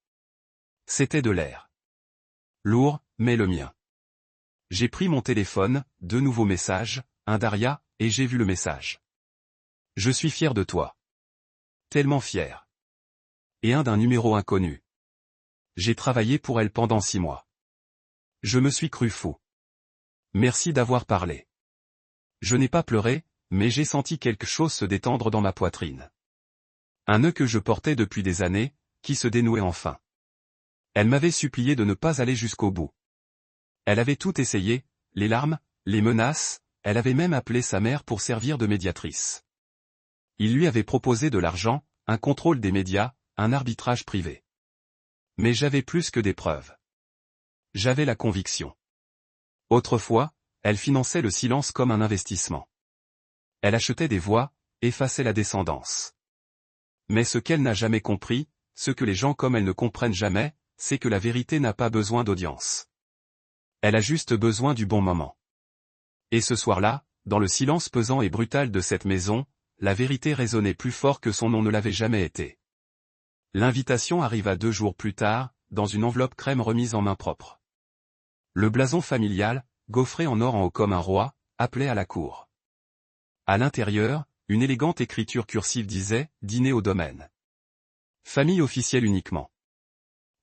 C'était de l'air. Lourd, mais le mien. J'ai pris mon téléphone, 2 nouveaux messages, un d'Aria, et j'ai vu le message. Je suis fier de toi. Tellement fier. Et un d'un numéro inconnu. J'ai travaillé pour elle pendant 6 mois. Je me suis cru fou. Merci d'avoir parlé. Je n'ai pas pleuré, mais j'ai senti quelque chose se détendre dans ma poitrine. Un nœud que je portais depuis des années, qui se dénouait enfin. Elle m'avait supplié de ne pas aller jusqu'au bout. Elle avait tout essayé, les larmes, les menaces, elle avait même appelé sa mère pour servir de médiatrice. Il lui avait proposé de l'argent, un contrôle des médias, un arbitrage privé. Mais j'avais plus que des preuves. J'avais la conviction. Autrefois, elle finançait le silence comme un investissement. Elle achetait des voix, effaçait la descendance. Mais ce qu'elle n'a jamais compris, ce que les gens comme elle ne comprennent jamais, c'est que la vérité n'a pas besoin d'audience. Elle a juste besoin du bon moment. Et ce soir-là, dans le silence pesant et brutal de cette maison, la vérité résonnait plus fort que son nom ne l'avait jamais été. L'invitation arriva 2 jours plus tard, dans une enveloppe crème remise en main propre. Le blason familial, gaufré en or en haut comme un roi, appelait à la cour. À l'intérieur, une élégante écriture cursive disait « Dîner au domaine ». Famille officielle uniquement.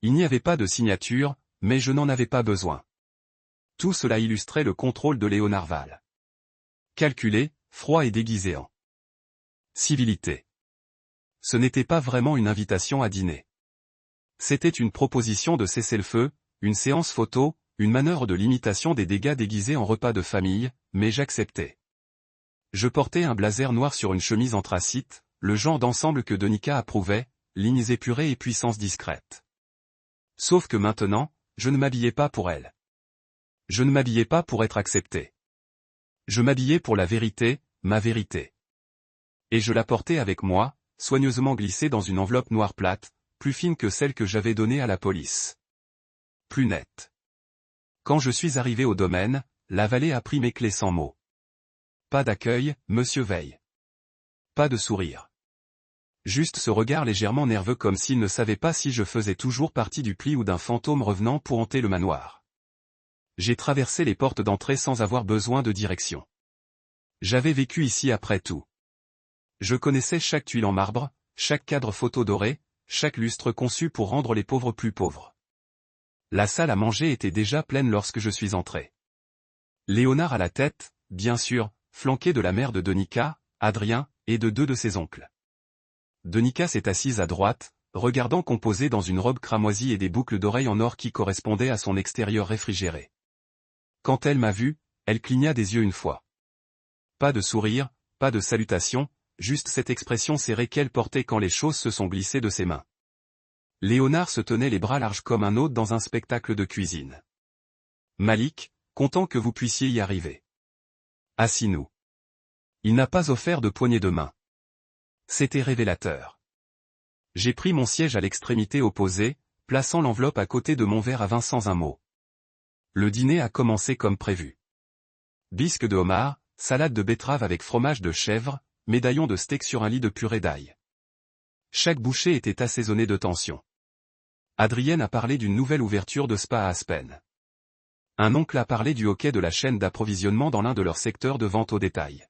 Il n'y avait pas de signature, mais je n'en avais pas besoin. Tout cela illustrait le contrôle de Léonard Val. Calculé, froid et déguisé en civilité. Ce n'était pas vraiment une invitation à dîner. C'était une proposition de cessez-le-feu, une séance photo, une manœuvre de limitation des dégâts déguisés en repas de famille, mais j'acceptais. Je portais un blazer noir sur une chemise anthracite, le genre d'ensemble que Donika approuvait, lignes épurées et puissance discrète. Sauf que maintenant, je ne m'habillais pas pour elle. Je ne m'habillais pas pour être accepté. Je m'habillais pour la vérité, ma vérité. Et je la portais avec moi, soigneusement glissée dans une enveloppe noire plate, plus fine que celle que j'avais donnée à la police. Plus nette. Quand je suis arrivé au domaine, la valet a pris mes clés sans mots. Pas d'accueil, monsieur Veil. Pas de sourire. Juste ce regard légèrement nerveux comme s'il ne savait pas si je faisais toujours partie du pli ou d'un fantôme revenant pour hanter le manoir. J'ai traversé les portes d'entrée sans avoir besoin de direction. J'avais vécu ici après tout. Je connaissais chaque tuile en marbre, chaque cadre photo doré, chaque lustre conçu pour rendre les pauvres plus pauvres. La salle à manger était déjà pleine lorsque je suis entré. Léonard à la tête, bien sûr, flanqué de la mère de Donika, Adrien, et de deux de ses oncles. Donika s'est assise à droite, regardant composé dans une robe cramoisie et des boucles d'oreilles en or qui correspondaient à son extérieur réfrigéré. Quand elle m'a vu, elle cligna des yeux une fois. Pas de sourire, pas de salutation, juste cette expression serrée qu'elle portait quand les choses se sont glissées de ses mains. Léonard se tenait les bras larges comme un hôte dans un spectacle de cuisine. Malik, content que vous puissiez y arriver. Assis-nous. Il n'a pas offert de poignée de main. C'était révélateur. J'ai pris mon siège à l'extrémité opposée, plaçant l'enveloppe à côté de mon verre à vin sans un mot. Le dîner a commencé comme prévu. Bisque de homard, salade de betterave avec fromage de chèvre, médaillon de steak sur un lit de purée d'ail. Chaque bouchée était assaisonnée de tension. Adrienne a parlé d'une nouvelle ouverture de spa à Aspen. Un oncle a parlé du hockey de la chaîne d'approvisionnement dans l'un de leurs secteurs de vente au détail.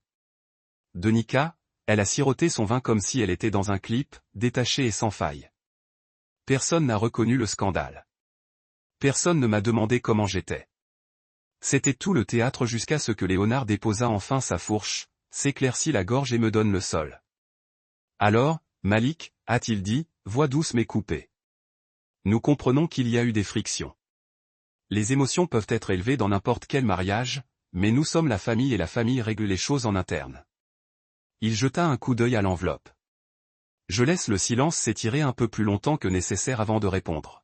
Donika, elle a siroté son vin comme si elle était dans un clip, détachée et sans faille. Personne n'a reconnu le scandale. Personne ne m'a demandé comment j'étais. C'était tout le théâtre jusqu'à ce que Léonard déposa enfin sa fourche, s'éclaircit la gorge et me donne le sol. Alors, Malik, a-t-il dit, voix douce mais coupée. Nous comprenons qu'il y a eu des frictions. Les émotions peuvent être élevées dans n'importe quel mariage, mais nous sommes la famille et la famille règle les choses en interne. Il jeta un coup d'œil à l'enveloppe. Je laisse le silence s'étirer un peu plus longtemps que nécessaire avant de répondre.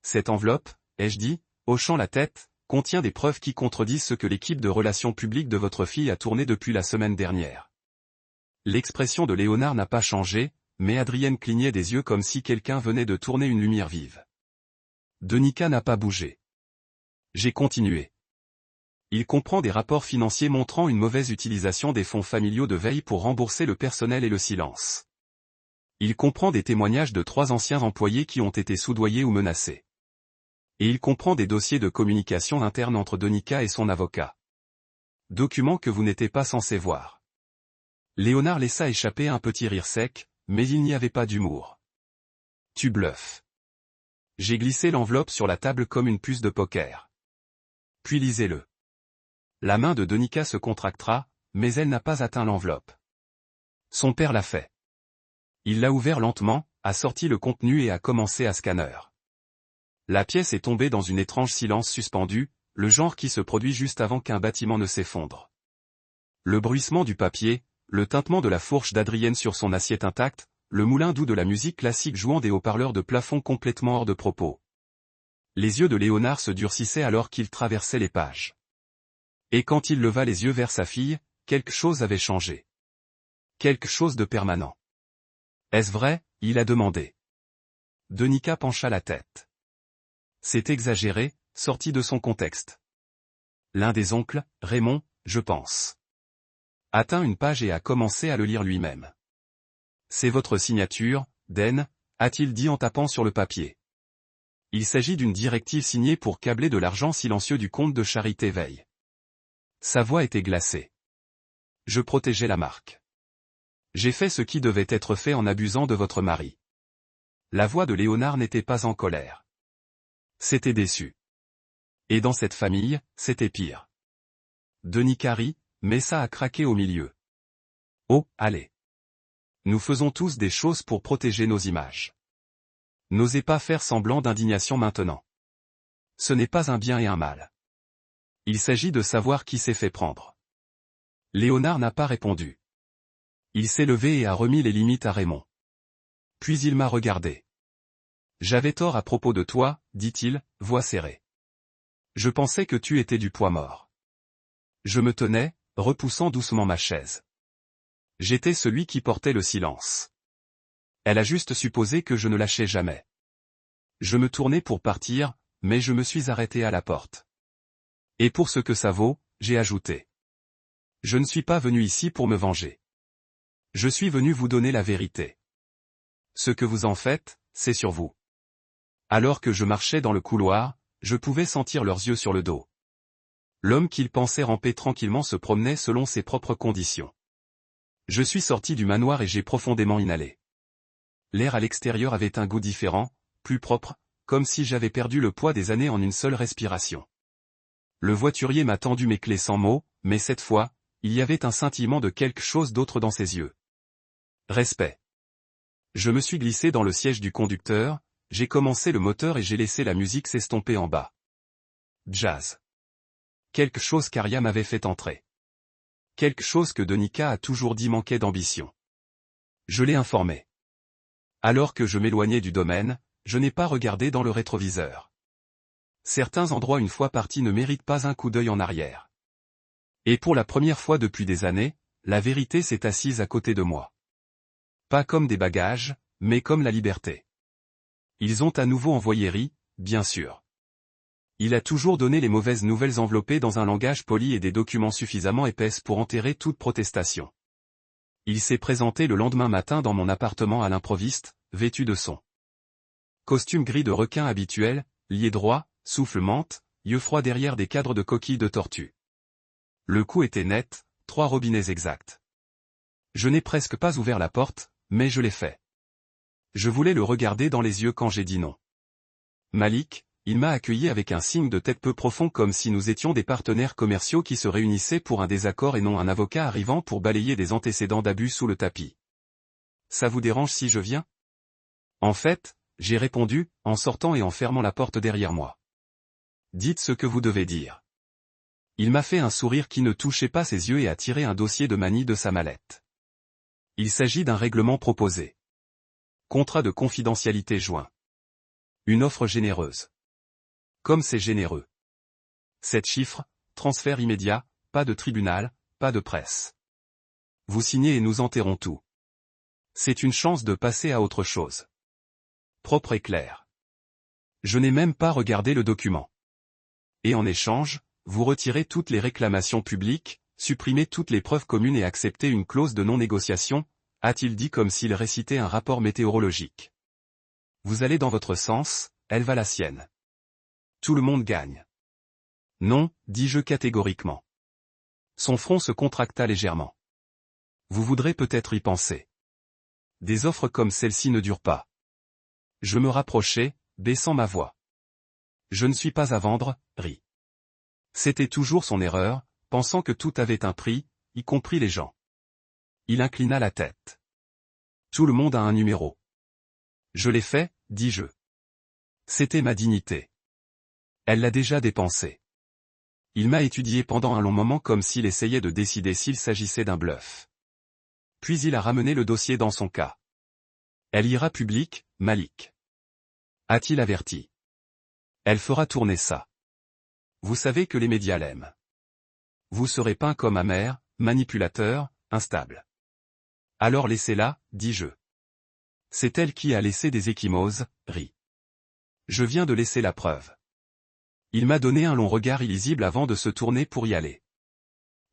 Cette enveloppe, ai-je dit, hochant la tête, contient des preuves qui contredisent ce que l'équipe de relations publiques de votre fille a tourné depuis la semaine dernière. L'expression de Léonard n'a pas changé, mais Adrienne clignait des yeux comme si quelqu'un venait de tourner une lumière vive. Donika n'a pas bougé. J'ai continué. Il comprend des rapports financiers montrant une mauvaise utilisation des fonds familiaux de veille pour rembourser le personnel et le silence. Il comprend des témoignages de 3 anciens employés qui ont été soudoyés ou menacés. Et il comprend des dossiers de communication interne entre Donika et son avocat. Documents que vous n'étiez pas censé voir. Léonard laissa échapper un petit rire sec, mais il n'y avait pas d'humour. Tu bluffes. J'ai glissé l'enveloppe sur la table comme une puce de poker. Puis lisez-le. La main de Donika se contractera, mais elle n'a pas atteint l'enveloppe. Son père l'a fait. Il l'a ouvert lentement, a sorti le contenu et a commencé à scanner. La pièce est tombée dans une étrange silence suspendu, le genre qui se produit juste avant qu'un bâtiment ne s'effondre. Le bruissement du papier, le tintement de la fourche d'Adrienne sur son assiette intacte, le moulin doux de la musique classique jouant des haut-parleurs de plafond complètement hors de propos. Les yeux de Léonard se durcissaient alors qu'il traversait les pages. Et quand il leva les yeux vers sa fille, quelque chose avait changé. Quelque chose de permanent. Est-ce vrai, il a demandé. Donika pencha la tête. C'est exagéré, sorti de son contexte. L'un des oncles, Raymond, je pense. Atteint une page et a commencé à le lire lui-même. C'est votre signature, Den, a-t-il dit en tapant sur le papier. Il s'agit d'une directive signée pour câbler de l'argent silencieux du compte de Charité Veil. Sa voix était glacée. Je protégeais la marque. J'ai fait ce qui devait être fait en abusant de votre mari. La voix de Léonard n'était pas en colère. C'était déçu. Et dans cette famille, c'était pire. Denis Carry, mais ça a craqué au milieu. Oh, allez. Nous faisons tous des choses pour protéger nos images. N'osez pas faire semblant d'indignation maintenant. Ce n'est pas un bien et un mal. Il s'agit de savoir qui s'est fait prendre. Léonard n'a pas répondu. Il s'est levé et a remis les limites à Raymond. Puis il m'a regardé. J'avais tort à propos de toi, dit-il, voix serrée. Je pensais que tu étais du poids mort. Je me tenais, repoussant doucement ma chaise. J'étais celui qui portait le silence. Elle a juste supposé que je ne lâchais jamais. Je me tournais pour partir, mais je me suis arrêté à la porte. Et pour ce que ça vaut, j'ai ajouté. Je ne suis pas venu ici pour me venger. Je suis venu vous donner la vérité. Ce que vous en faites, c'est sur vous. Alors que je marchais dans le couloir, je pouvais sentir leurs yeux sur le dos. L'homme qu'ils pensaient ramper tranquillement se promenait selon ses propres conditions. Je suis sorti du manoir et j'ai profondément inhalé. L'air à l'extérieur avait un goût différent, plus propre, comme si j'avais perdu le poids des années en une seule respiration. Le voiturier m'a tendu mes clés sans mots, mais cette fois, il y avait un scintillement de quelque chose d'autre dans ses yeux. Respect. Je me suis glissé dans le siège du conducteur, j'ai commencé le moteur et j'ai laissé la musique s'estomper en bas. Jazz. Quelque chose qu'Aria m'avait fait entrer. Quelque chose que Denika a toujours dit manquait d'ambition. Je l'ai informé. Alors que je m'éloignais du domaine, je n'ai pas regardé dans le rétroviseur. Certains endroits une fois partis ne méritent pas un coup d'œil en arrière. Et pour la première fois depuis des années, la vérité s'est assise à côté de moi. Pas comme des bagages, mais comme la liberté. Ils ont à nouveau envoyé Ri, bien sûr. Il a toujours donné les mauvaises nouvelles enveloppées dans un langage poli et des documents suffisamment épaisses pour enterrer toute protestation. Il s'est présenté le lendemain matin dans mon appartement à l'improviste, vêtu de son costume gris de requin habituel, lié droit, souffle menthe, yeux froids derrière des cadres de coquilles de tortue. Le coup était net, 3 robinets exacts. Je n'ai presque pas ouvert la porte, mais je l'ai fait. Je voulais le regarder dans les yeux quand j'ai dit non. Malik, il m'a accueilli avec un signe de tête peu profond comme si nous étions des partenaires commerciaux qui se réunissaient pour un désaccord et non un avocat arrivant pour balayer des antécédents d'abus sous le tapis. Ça vous dérange si je viens? En fait, j'ai répondu, en sortant et en fermant la porte derrière moi. Dites ce que vous devez dire. Il m'a fait un sourire qui ne touchait pas ses yeux et a tiré un dossier de manie de sa mallette. Il s'agit d'un règlement proposé. Contrat de confidentialité joint. Une offre généreuse. Comme c'est généreux. 7 chiffres, transfert immédiat, pas de tribunal, pas de presse. Vous signez et nous enterrons tout. C'est une chance de passer à autre chose. Propre et clair. Je n'ai même pas regardé le document. Et en échange, vous retirez toutes les réclamations publiques, supprimez toutes les preuves communes et acceptez une clause de non-négociation, a-t-il dit comme s'il récitait un rapport météorologique. Vous allez dans votre sens, elle va la sienne. Tout le monde gagne. Non, dis-je catégoriquement. Son front se contracta légèrement. Vous voudrez peut-être y penser. Des offres comme celle-ci ne durent pas. Je me rapprochai, baissant ma voix. Je ne suis pas à vendre, Ri. C'était toujours son erreur, pensant que tout avait un prix, y compris les gens. Il inclina la tête. Tout le monde a un numéro. Je l'ai fait, dis-je. C'était ma dignité. Elle l'a déjà dépensé. Il m'a étudié pendant un long moment comme s'il essayait de décider s'il s'agissait d'un bluff. Puis il a ramené le dossier dans son cas. Elle ira publique, Malik. A-t-il averti. Elle fera tourner ça. Vous savez que les médias l'aiment. Vous serez peint comme amer, manipulateur, instable. Alors laissez-la, dis-je. C'est elle qui a laissé des ecchymoses, Ri. Je viens de laisser la preuve. Il m'a donné un long regard illisible avant de se tourner pour y aller.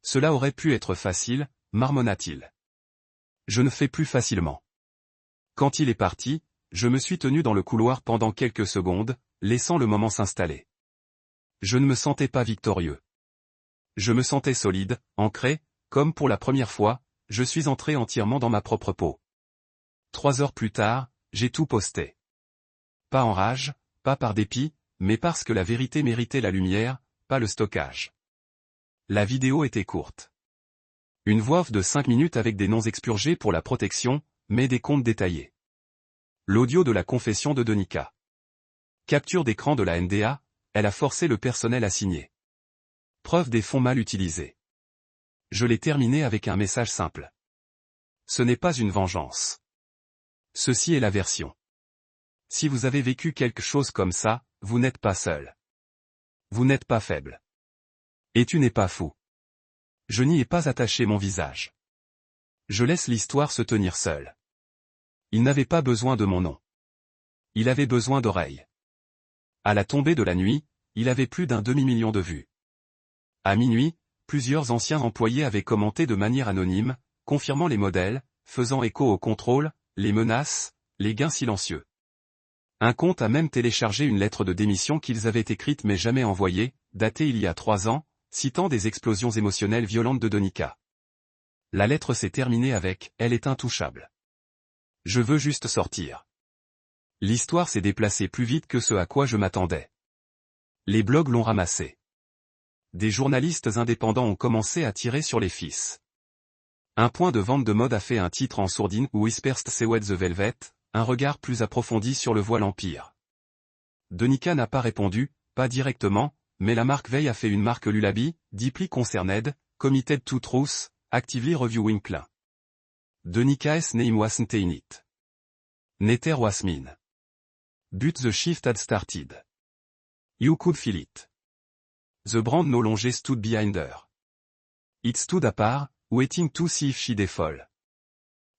Cela aurait pu être facile, marmonna-t-il. Je ne fais plus facilement. Quand il est parti, je me suis tenu dans le couloir pendant quelques secondes, laissant le moment s'installer. Je ne me sentais pas victorieux. Je me sentais solide, ancré, comme pour la première fois, je suis entré entièrement dans ma propre peau. 3 heures plus tard, j'ai tout posté. Pas en rage, pas par dépit, mais parce que la vérité méritait la lumière, pas le stockage. La vidéo était courte. Une voix off de 5 minutes avec des noms expurgés pour la protection, mais des comptes détaillés. L'audio de la confession de Donika. Capture d'écran de la NDA, elle a forcé le personnel à signer. Preuve des fonds mal utilisés. Je l'ai terminé avec un message simple. Ce n'est pas une vengeance. Ceci est la version. Si vous avez vécu quelque chose comme ça, vous n'êtes pas seul. Vous n'êtes pas faible. Et tu n'es pas fou. Je n'y ai pas attaché mon visage. Je laisse l'histoire se tenir seule. Il n'avait pas besoin de mon nom. Il avait besoin d'oreilles. À la tombée de la nuit, il avait plus d'1 demi-million de vues. À minuit, plusieurs anciens employés avaient commenté de manière anonyme, confirmant les modèles, faisant écho au contrôle, les menaces, les gains silencieux. Un compte a même téléchargé une lettre de démission qu'ils avaient écrite mais jamais envoyée, datée il y a 3 ans, citant des explosions émotionnelles violentes de Donika. La lettre s'est terminée avec « Elle est intouchable. Je veux juste sortir ». L'histoire s'est déplacée plus vite que ce à quoi je m'attendais. Les blogs l'ont ramassée. Des journalistes indépendants ont commencé à tirer sur les fils. Un point de vente de mode a fait un titre en sourdine où Whispers Sewed the Velvet, un regard plus approfondi sur le voile empire. Donika n'a pas répondu, pas directement, mais la marque Veil a fait une marque Lullaby, Deeply Concerned, Committed to Truth, Actively Reviewing Klein. Donika's name wasn't in it. Neither was mine. But the shift had started. You could feel it. The brand no longer stood behind her. It stood apart, waiting to see if she'd fall.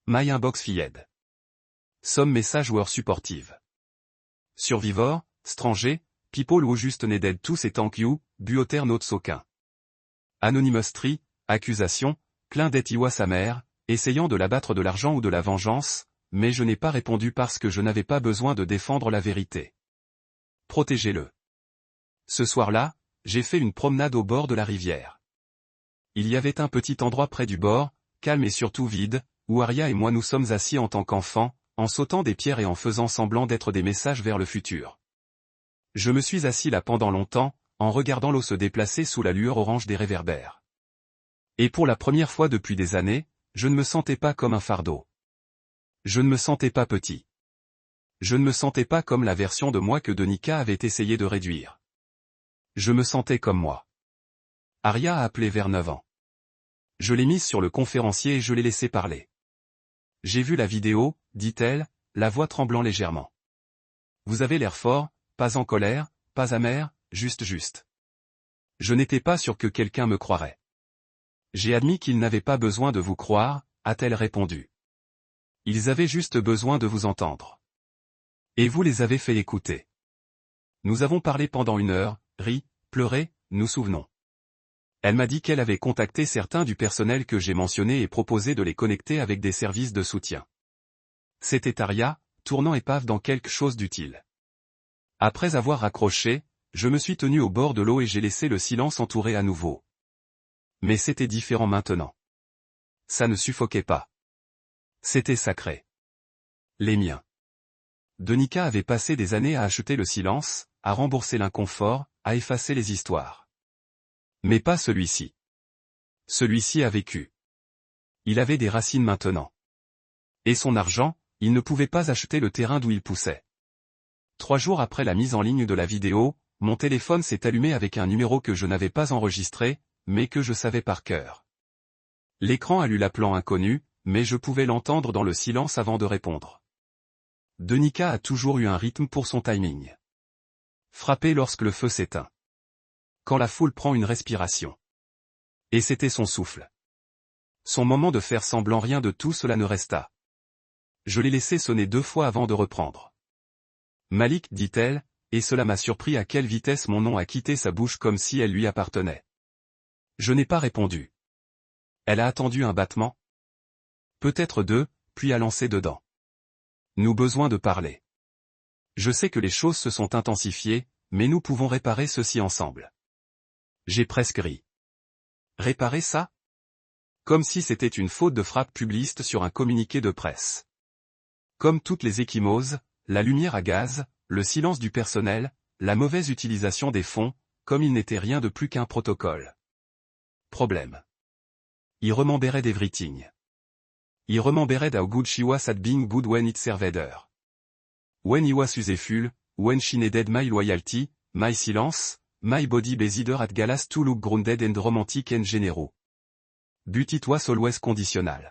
My inbox fied. Some messages were supportive. Survivor, Stranger, People who just needed to say thank you, Buoter notes aucun. Anonymous Tree, accusation, plein d'Etiwa sa mère, essayant de l'abattre de l'argent ou de la vengeance, mais je n'ai pas répondu parce que je n'avais pas besoin de défendre la vérité. Protégez-le. Ce soir-là, j'ai fait une promenade au bord de la rivière. Il y avait un petit endroit près du bord, calme et surtout vide, où Arya et moi nous sommes assis en tant qu'enfants, en sautant des pierres et en faisant semblant d'être des messages vers le futur. Je me suis assis là pendant longtemps, en regardant l'eau se déplacer sous la lueur orange des réverbères. Et pour la première fois depuis des années, je ne me sentais pas comme un fardeau. Je ne me sentais pas petit. Je ne me sentais pas comme la version de moi que Donika avait essayé de réduire. Je me sentais comme moi. Arya a appelé vers 9 ans. Je l'ai mise sur le conférencier et je l'ai laissé parler. J'ai vu la vidéo, dit-elle, la voix tremblant légèrement. Vous avez l'air fort, pas en colère, pas amer, juste. Je n'étais pas sûr que quelqu'un me croirait. J'ai admis qu'ils n'avaient pas besoin de vous croire, a-t-elle répondu. Ils avaient juste besoin de vous entendre. Et vous les avez fait écouter. Nous avons parlé pendant 1 heure, ri, pleuré, nous souvenons. Elle m'a dit qu'elle avait contacté certains du personnel que j'ai mentionné et proposé de les connecter avec des services de soutien. C'était Arya, tournant épave dans quelque chose d'utile. Après avoir raccroché, je me suis tenu au bord de l'eau et j'ai laissé le silence entourer à nouveau. Mais c'était différent maintenant. Ça ne suffoquait pas. C'était sacré. Les miens. Donika avait passé des années à acheter le silence, à rembourser l'inconfort, à effacer les histoires. Mais pas celui-ci. Celui-ci a vécu. Il avait des racines maintenant. Et son argent, il ne pouvait pas acheter le terrain d'où il poussait. 3 jours après la mise en ligne de la vidéo, mon téléphone s'est allumé avec un numéro que je n'avais pas enregistré, mais que je savais par cœur. L'écran a lu l'appelant inconnu, mais je pouvais l'entendre dans le silence avant de répondre. Donika a toujours eu un rythme pour son timing. Frapper lorsque le feu s'éteint. Quand la foule prend une respiration. Et c'était son souffle. Son moment de faire semblant rien de tout cela ne resta. Je l'ai laissé sonner 2 fois avant de reprendre. Malik, dit-elle, et cela m'a surpris à quelle vitesse mon nom a quitté sa bouche comme si elle lui appartenait. Je n'ai pas répondu. Elle a attendu un battement. Peut-être 2, puis a lancé dedans. Nous besoin de parler. Je sais que les choses se sont intensifiées, mais nous pouvons réparer ceci ensemble. J'ai presque ri. Réparer ça? Comme si c'était une faute de frappe publiciste sur un communiqué de presse. Comme toutes les ecchymoses, la lumière à gaz, le silence du personnel, la mauvaise utilisation des fonds, comme il n'était rien de plus qu'un protocole. Problème. I remembered everything. I remembered how good she was at being good when it served her. When he was useful, when she needed my loyalty, my silence, my body based her at galas to look grounded and romantic and generous. But it was always conditional.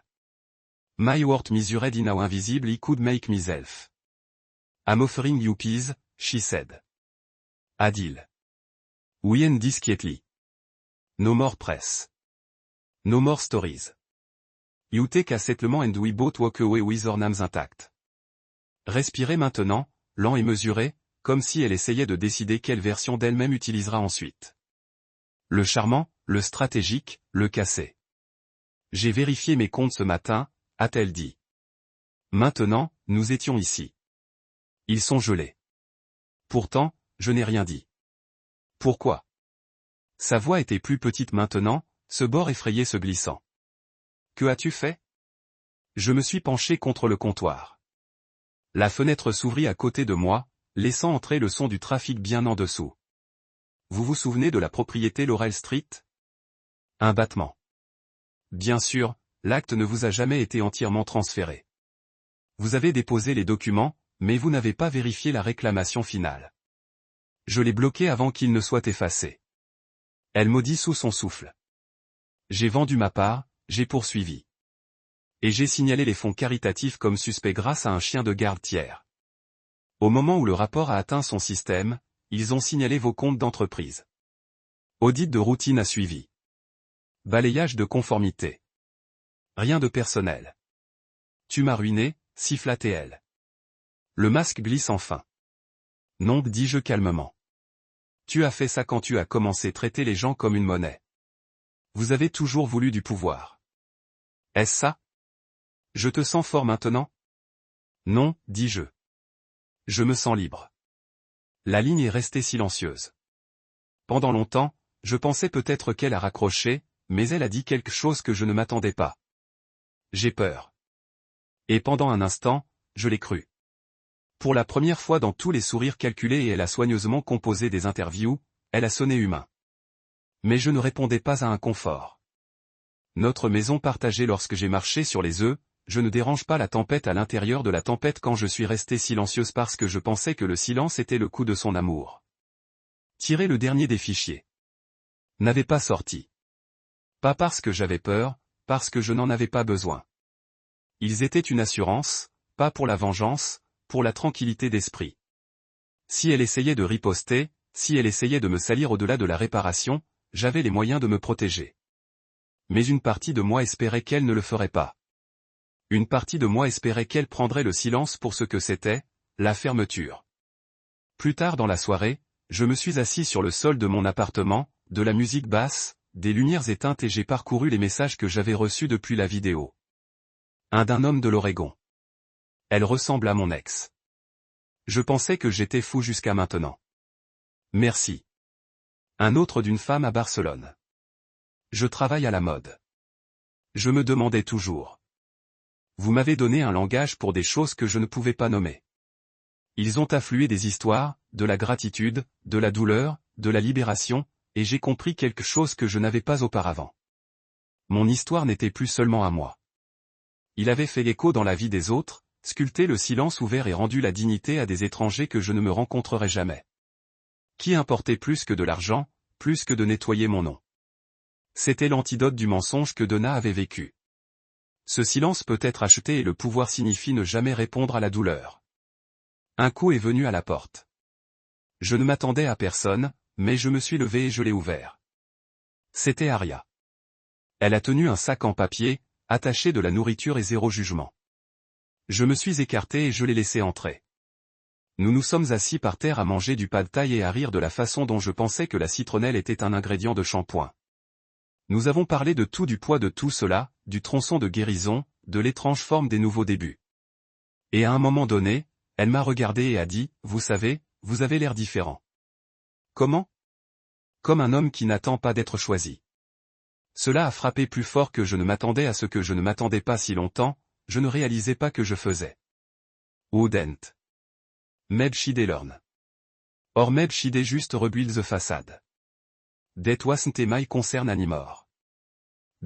My worth measured in how invisible he could make myself. I'm offering you peace, she said. Adil. We end this quietly. No more press. No more stories. You take a settlement and we both walk away with our names intact. Respirez maintenant, lent et mesuré, comme si elle essayait de décider quelle version d'elle-même utilisera ensuite. Le charmant, le stratégique, le cassé. J'ai vérifié mes comptes ce matin, a-t-elle dit. Maintenant, nous étions ici. Ils sont gelés. Pourtant, je n'ai rien dit. Pourquoi? Sa voix était plus petite maintenant, ce bord effrayé se glissant. Que as-tu fait? Je me suis penché contre le comptoir. La fenêtre s'ouvrit à côté de moi, laissant entrer le son du trafic bien en dessous. Vous vous souvenez de la propriété Laurel Street? Un battement. Bien sûr, l'acte ne vous a jamais été entièrement transféré. Vous avez déposé les documents, mais vous n'avez pas vérifié la réclamation finale. Je l'ai bloqué avant qu'il ne soit effacé. Elle maudit sous son souffle. J'ai vendu ma part, j'ai poursuivi. Et j'ai signalé les fonds caritatifs comme suspects grâce à un chien de garde tiers. Au moment où le rapport a atteint son système, ils ont signalé vos comptes d'entreprise. Audit de routine a suivi. Balayage de conformité. Rien de personnel. Tu m'as ruiné, siffla TL. Le masque glisse enfin. Non, dis-je calmement. Tu as fait ça quand tu as commencé à traiter les gens comme une monnaie. Vous avez toujours voulu du pouvoir. Est-ce ça? Je te sens fort maintenant? Non, dis-je. Je me sens libre. La ligne est restée silencieuse. Pendant longtemps, je pensais peut-être qu'elle a raccroché, mais elle a dit quelque chose que je ne m'attendais pas. J'ai peur. Et pendant un instant, je l'ai cru. Pour la première fois dans tous les sourires calculés et elle a soigneusement composé des interviews, elle a sonné humain. Mais je ne répondais pas à un confort. Notre maison partagée lorsque j'ai marché sur les œufs, je ne dérange pas la tempête à l'intérieur de la tempête quand je suis restée silencieuse parce que je pensais que le silence était le coup de son amour. Tirer le dernier des fichiers. N'avait pas sorti. Pas parce que j'avais peur, parce que je n'en avais pas besoin. Ils étaient une assurance, pas pour la vengeance, pour la tranquillité d'esprit. Si elle essayait de riposter, si elle essayait de me salir au-delà de la réparation, j'avais les moyens de me protéger. Mais une partie de moi espérait qu'elle ne le ferait pas. Une partie de moi espérait qu'elle prendrait le silence pour ce que c'était, la fermeture. Plus tard dans la soirée, je me suis assis sur le sol de mon appartement, de la musique basse, des lumières éteintes et j'ai parcouru les messages que j'avais reçus depuis la vidéo. Un d'un homme de l'Oregon. Elle ressemble à mon ex. Je pensais que j'étais fou jusqu'à maintenant. Merci. Un autre d'une femme à Barcelone. Je travaille à la mode. Je me demandais toujours. Vous m'avez donné un langage pour des choses que je ne pouvais pas nommer. Ils ont afflué des histoires, de la gratitude, de la douleur, de la libération, et j'ai compris quelque chose que je n'avais pas auparavant. Mon histoire n'était plus seulement à moi. Il avait fait l'écho dans la vie des autres, sculpté le silence ouvert et rendu la dignité à des étrangers que je ne me rencontrerai jamais. Qui importait plus que de l'argent, plus que de nettoyer mon nom? C'était l'antidote du mensonge que Donna avait vécu. Ce silence peut être acheté et le pouvoir signifie ne jamais répondre à la douleur. Un coup est venu à la porte. Je ne m'attendais à personne, mais je me suis levé et je l'ai ouvert. C'était Aria. Elle a tenu un sac en papier, attaché de la nourriture et zéro jugement. Je me suis écarté et je l'ai laissé entrer. Nous nous sommes assis par terre à manger du pad thaï et à rire de la façon dont je pensais que la citronnelle était un ingrédient de shampoing. Nous avons parlé de tout, du poids de tout cela, du tronçon de guérison, de l'étrange forme des nouveaux débuts. Et à un moment donné, Elle m'a regardé et a dit, vous savez, vous avez l'air différent. Comment? Comme un homme qui n'attend pas d'être choisi. Cela a frappé plus fort que je ne m'attendais à ce que je ne m'attendais pas si longtemps, je ne réalisais pas que je faisais. Oudent. Meb Shide learn. Or Meb Shide juste rebuild the facade. That wasn't my concern anymore.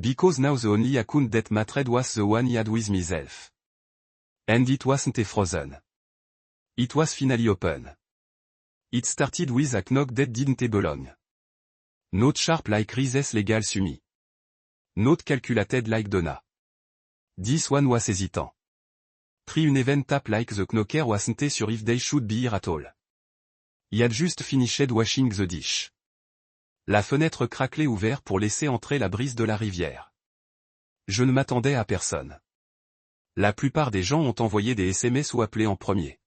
Because now the only account that mattered was the one I had with myself. And it wasn't frozen. It was finally open. It started with a knock that didn't belong. Not sharp like Rises legal sumi. Not calculated like Donna. This one was hesitant. Try un event tap like the knocker wasn't sure if they should be here at all. He had just finished washing the dish. La fenêtre craquelait ouverte pour laisser entrer la brise de la rivière. Je ne m'attendais à personne. La plupart des gens ont envoyé des SMS ou appelé en premier.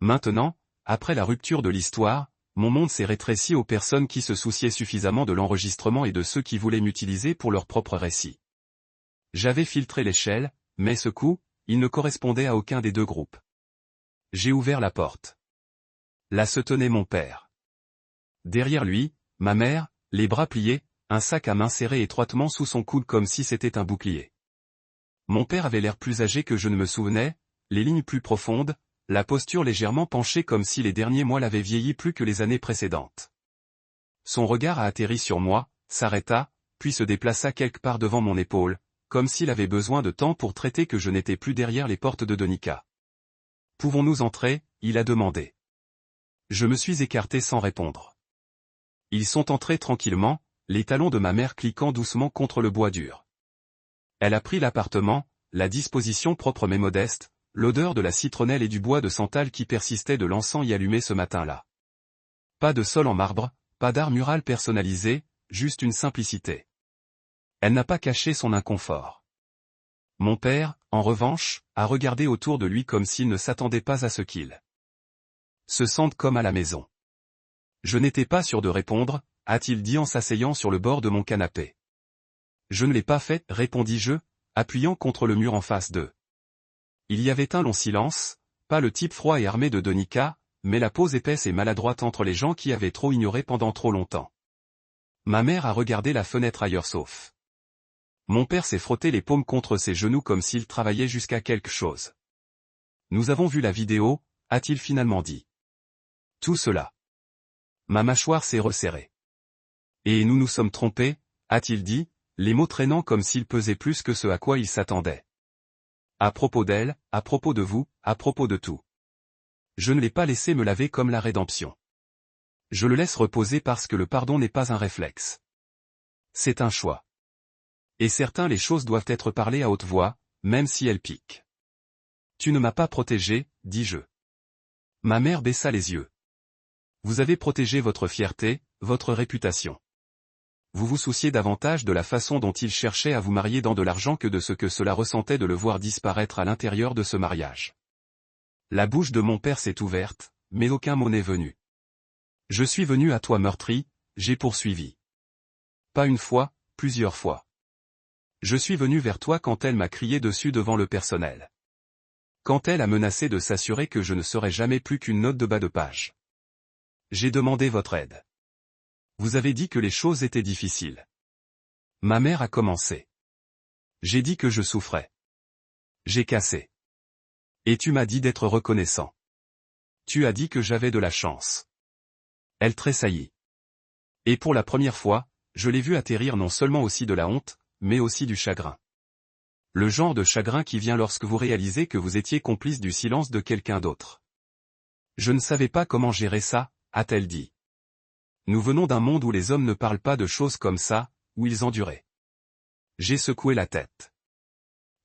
Maintenant, après la rupture de l'histoire, mon monde s'est rétréci aux personnes qui se souciaient suffisamment de l'enregistrement et de ceux qui voulaient m'utiliser pour leur propre récit. J'avais filtré l'échelle, mais ce coup, il ne correspondait à aucun des deux groupes. J'ai ouvert la porte. Là se tenait mon père. Derrière lui, ma mère, les bras pliés, un sac à main serré étroitement sous son coude comme si c'était un bouclier. Mon père avait l'air plus âgé que je ne me souvenais, les lignes plus profondes, la posture légèrement penchée comme si les derniers mois l'avaient vieilli plus que les années précédentes. Son regard a atterri sur moi, s'arrêta, puis se déplaça quelque part devant mon épaule, comme s'il avait besoin de temps pour traiter que je n'étais plus derrière les portes de Donica. « Pouvons-nous entrer ?» il a demandé. Je me suis écarté sans répondre. Ils sont entrés tranquillement, les talons de ma mère cliquant doucement contre le bois dur. Elle a pris l'appartement, la disposition propre mais modeste, l'odeur de la citronnelle et du bois de santal qui persistait de l'encens y allumé ce matin-là. Pas de sol en marbre, pas d'art mural personnalisé, juste une simplicité. Elle n'a pas caché son inconfort. Mon père, en revanche, a regardé autour de lui comme s'il ne s'attendait pas à ce qu'il se sente comme à la maison. Je n'étais pas sûr de répondre, a-t-il dit en s'asseyant sur le bord de mon canapé. Je ne l'ai pas fait, répondis-je, appuyant contre le mur en face d'eux. Il y avait un long silence, pas le type froid et armé de Donica, mais la pose épaisse et maladroite entre les gens qui avaient trop ignoré pendant trop longtemps. Ma mère a regardé la fenêtre ailleurs sauf. Mon père s'est frotté les paumes contre ses genoux comme s'il travaillait jusqu'à quelque chose. Nous avons vu la vidéo, a-t-il finalement dit. Tout cela. Ma mâchoire s'est resserrée. Et nous nous sommes trompés, a-t-il dit, les mots traînant comme s'ils pesaient plus que ce à quoi il s'attendait. À propos d'elle, à propos de vous, à propos de tout. Je ne l'ai pas laissé me laver comme la rédemption. Je le laisse reposer parce que le pardon n'est pas un réflexe. C'est un choix. Et certains les choses doivent être parlées à haute voix, même si elles piquent. Tu ne m'as pas protégé, dis-je. Ma mère baissa les yeux. Vous avez protégé votre fierté, votre réputation. Vous vous souciez davantage de la façon dont il cherchait à vous marier dans de l'argent que de ce que cela ressentait de le voir disparaître à l'intérieur de ce mariage. La bouche de mon père s'est ouverte, mais aucun mot n'est venu. Je suis venu à toi meurtri, j'ai poursuivi. Pas une fois, plusieurs fois. Je suis venu vers toi quand elle m'a crié dessus devant le personnel. Quand elle a menacé de s'assurer que je ne serais jamais plus qu'une note de bas de page. J'ai demandé votre aide. Vous avez dit que les choses étaient difficiles. Ma mère a commencé. J'ai dit que je souffrais. J'ai cassé. Et tu m'as dit d'être reconnaissant. Tu as dit que j'avais de la chance. Elle tressaillit. Et pour la première fois, je l'ai vu atterrir non seulement aussi de la honte, mais aussi du chagrin. Le genre de chagrin qui vient lorsque vous réalisez que vous étiez complice du silence de quelqu'un d'autre. Je ne savais pas comment gérer ça, a-t-elle dit. Nous venons d'un monde où les hommes ne parlent pas de choses comme ça, où ils enduraient. J'ai secoué la tête.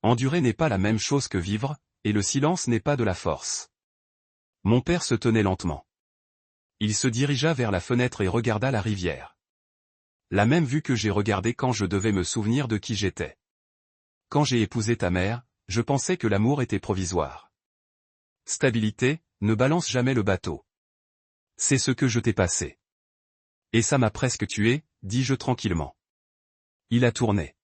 Endurer n'est pas la même chose que vivre, et le silence n'est pas de la force. Mon père se tenait lentement. Il se dirigea vers la fenêtre et regarda la rivière. La même vue que j'ai regardée quand je devais me souvenir de qui j'étais. Quand j'ai épousé ta mère, je pensais que l'amour était provisoire. Stabilité, ne balance jamais le bateau. C'est ce que je t'ai passé. Et ça m'a presque tué, dis-je tranquillement. Il a tourné.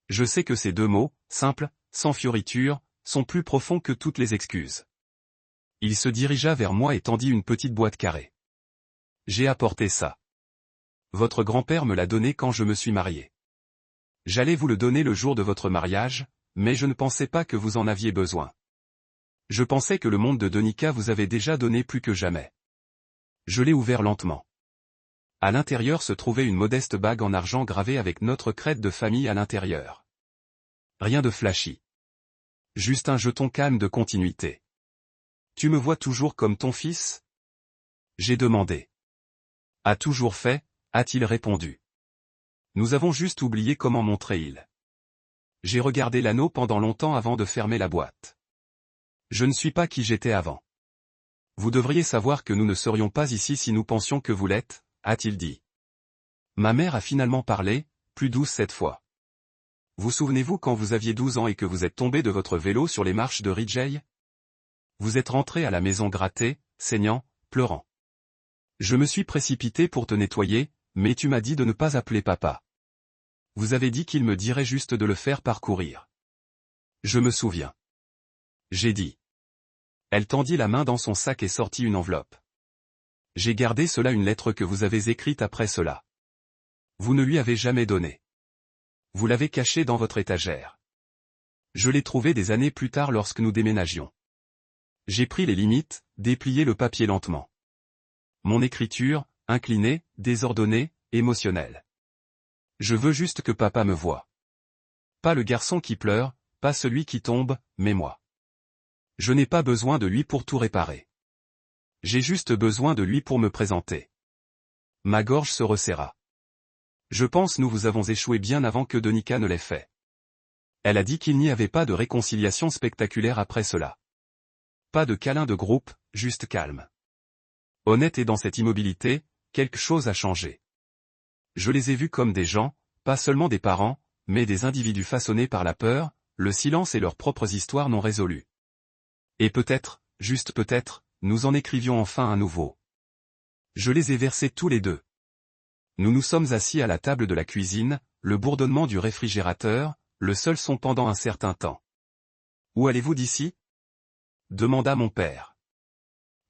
Je sais que ces deux mots, simples, sans fioriture, sont plus profonds que toutes les excuses. Il se dirigea vers moi et tendit une petite boîte carrée. J'ai apporté ça. Votre grand-père me l'a donné quand je me suis marié. J'allais vous le donner le jour de votre mariage, mais je ne pensais pas que vous en aviez besoin. Je pensais que le monde de Donika vous avait déjà donné plus que jamais. Je l'ai ouvert lentement. À l'intérieur se trouvait une modeste bague en argent gravée avec notre crête de famille à l'intérieur. Rien de flashy. Juste un jeton calme de continuité. Tu me vois toujours comme ton fils? J'ai demandé. A toujours fait, a-t-il répondu. Nous avons juste oublié comment montrer il. J'ai regardé l'anneau pendant longtemps avant de fermer la boîte. Je ne suis pas qui j'étais avant. Vous devriez savoir que nous ne serions pas ici si nous pensions que vous l'êtes, a-t-il dit. Ma mère a finalement parlé, plus douce cette fois. Vous souvenez-vous quand vous aviez 12 ans et que vous êtes tombé de votre vélo sur les marches de Ridgey? Vous êtes rentré à la maison gratté, saignant, pleurant. Je me suis précipité pour te nettoyer, mais tu m'as dit de ne pas appeler papa. Vous avez dit qu'il me dirait juste de le faire parcourir. Je me souviens. J'ai dit. Elle tendit la main dans son sac et sortit une enveloppe. J'ai gardé cela, une lettre que vous avez écrite après cela. Vous ne lui avez jamais donné. Vous l'avez cachée dans votre étagère. Je l'ai trouvée des années plus tard lorsque nous déménagions. J'ai pris les limites, déplié le papier lentement. Mon écriture, inclinée, désordonnée, émotionnelle. Je veux juste que papa me voie. Pas le garçon qui pleure, pas celui qui tombe, mais moi. Je n'ai pas besoin de lui pour tout réparer. J'ai juste besoin de lui pour me présenter. Ma gorge se resserra. Je pense nous vous avons échoué bien avant que Donika ne l'ait fait. Elle a dit qu'il n'y avait pas de réconciliation spectaculaire après cela. Pas de câlin de groupe, juste calme. Honnête, et dans cette immobilité, quelque chose a changé. Je les ai vus comme des gens, pas seulement des parents, mais des individus façonnés par la peur, le silence et leurs propres histoires non résolues. Et peut-être, juste peut-être, nous en écrivions enfin un nouveau. Je les ai versés tous les deux. Nous nous sommes assis à la table de la cuisine, le bourdonnement du réfrigérateur, le seul son pendant un certain temps. Où allez-vous d'ici? Demanda mon père.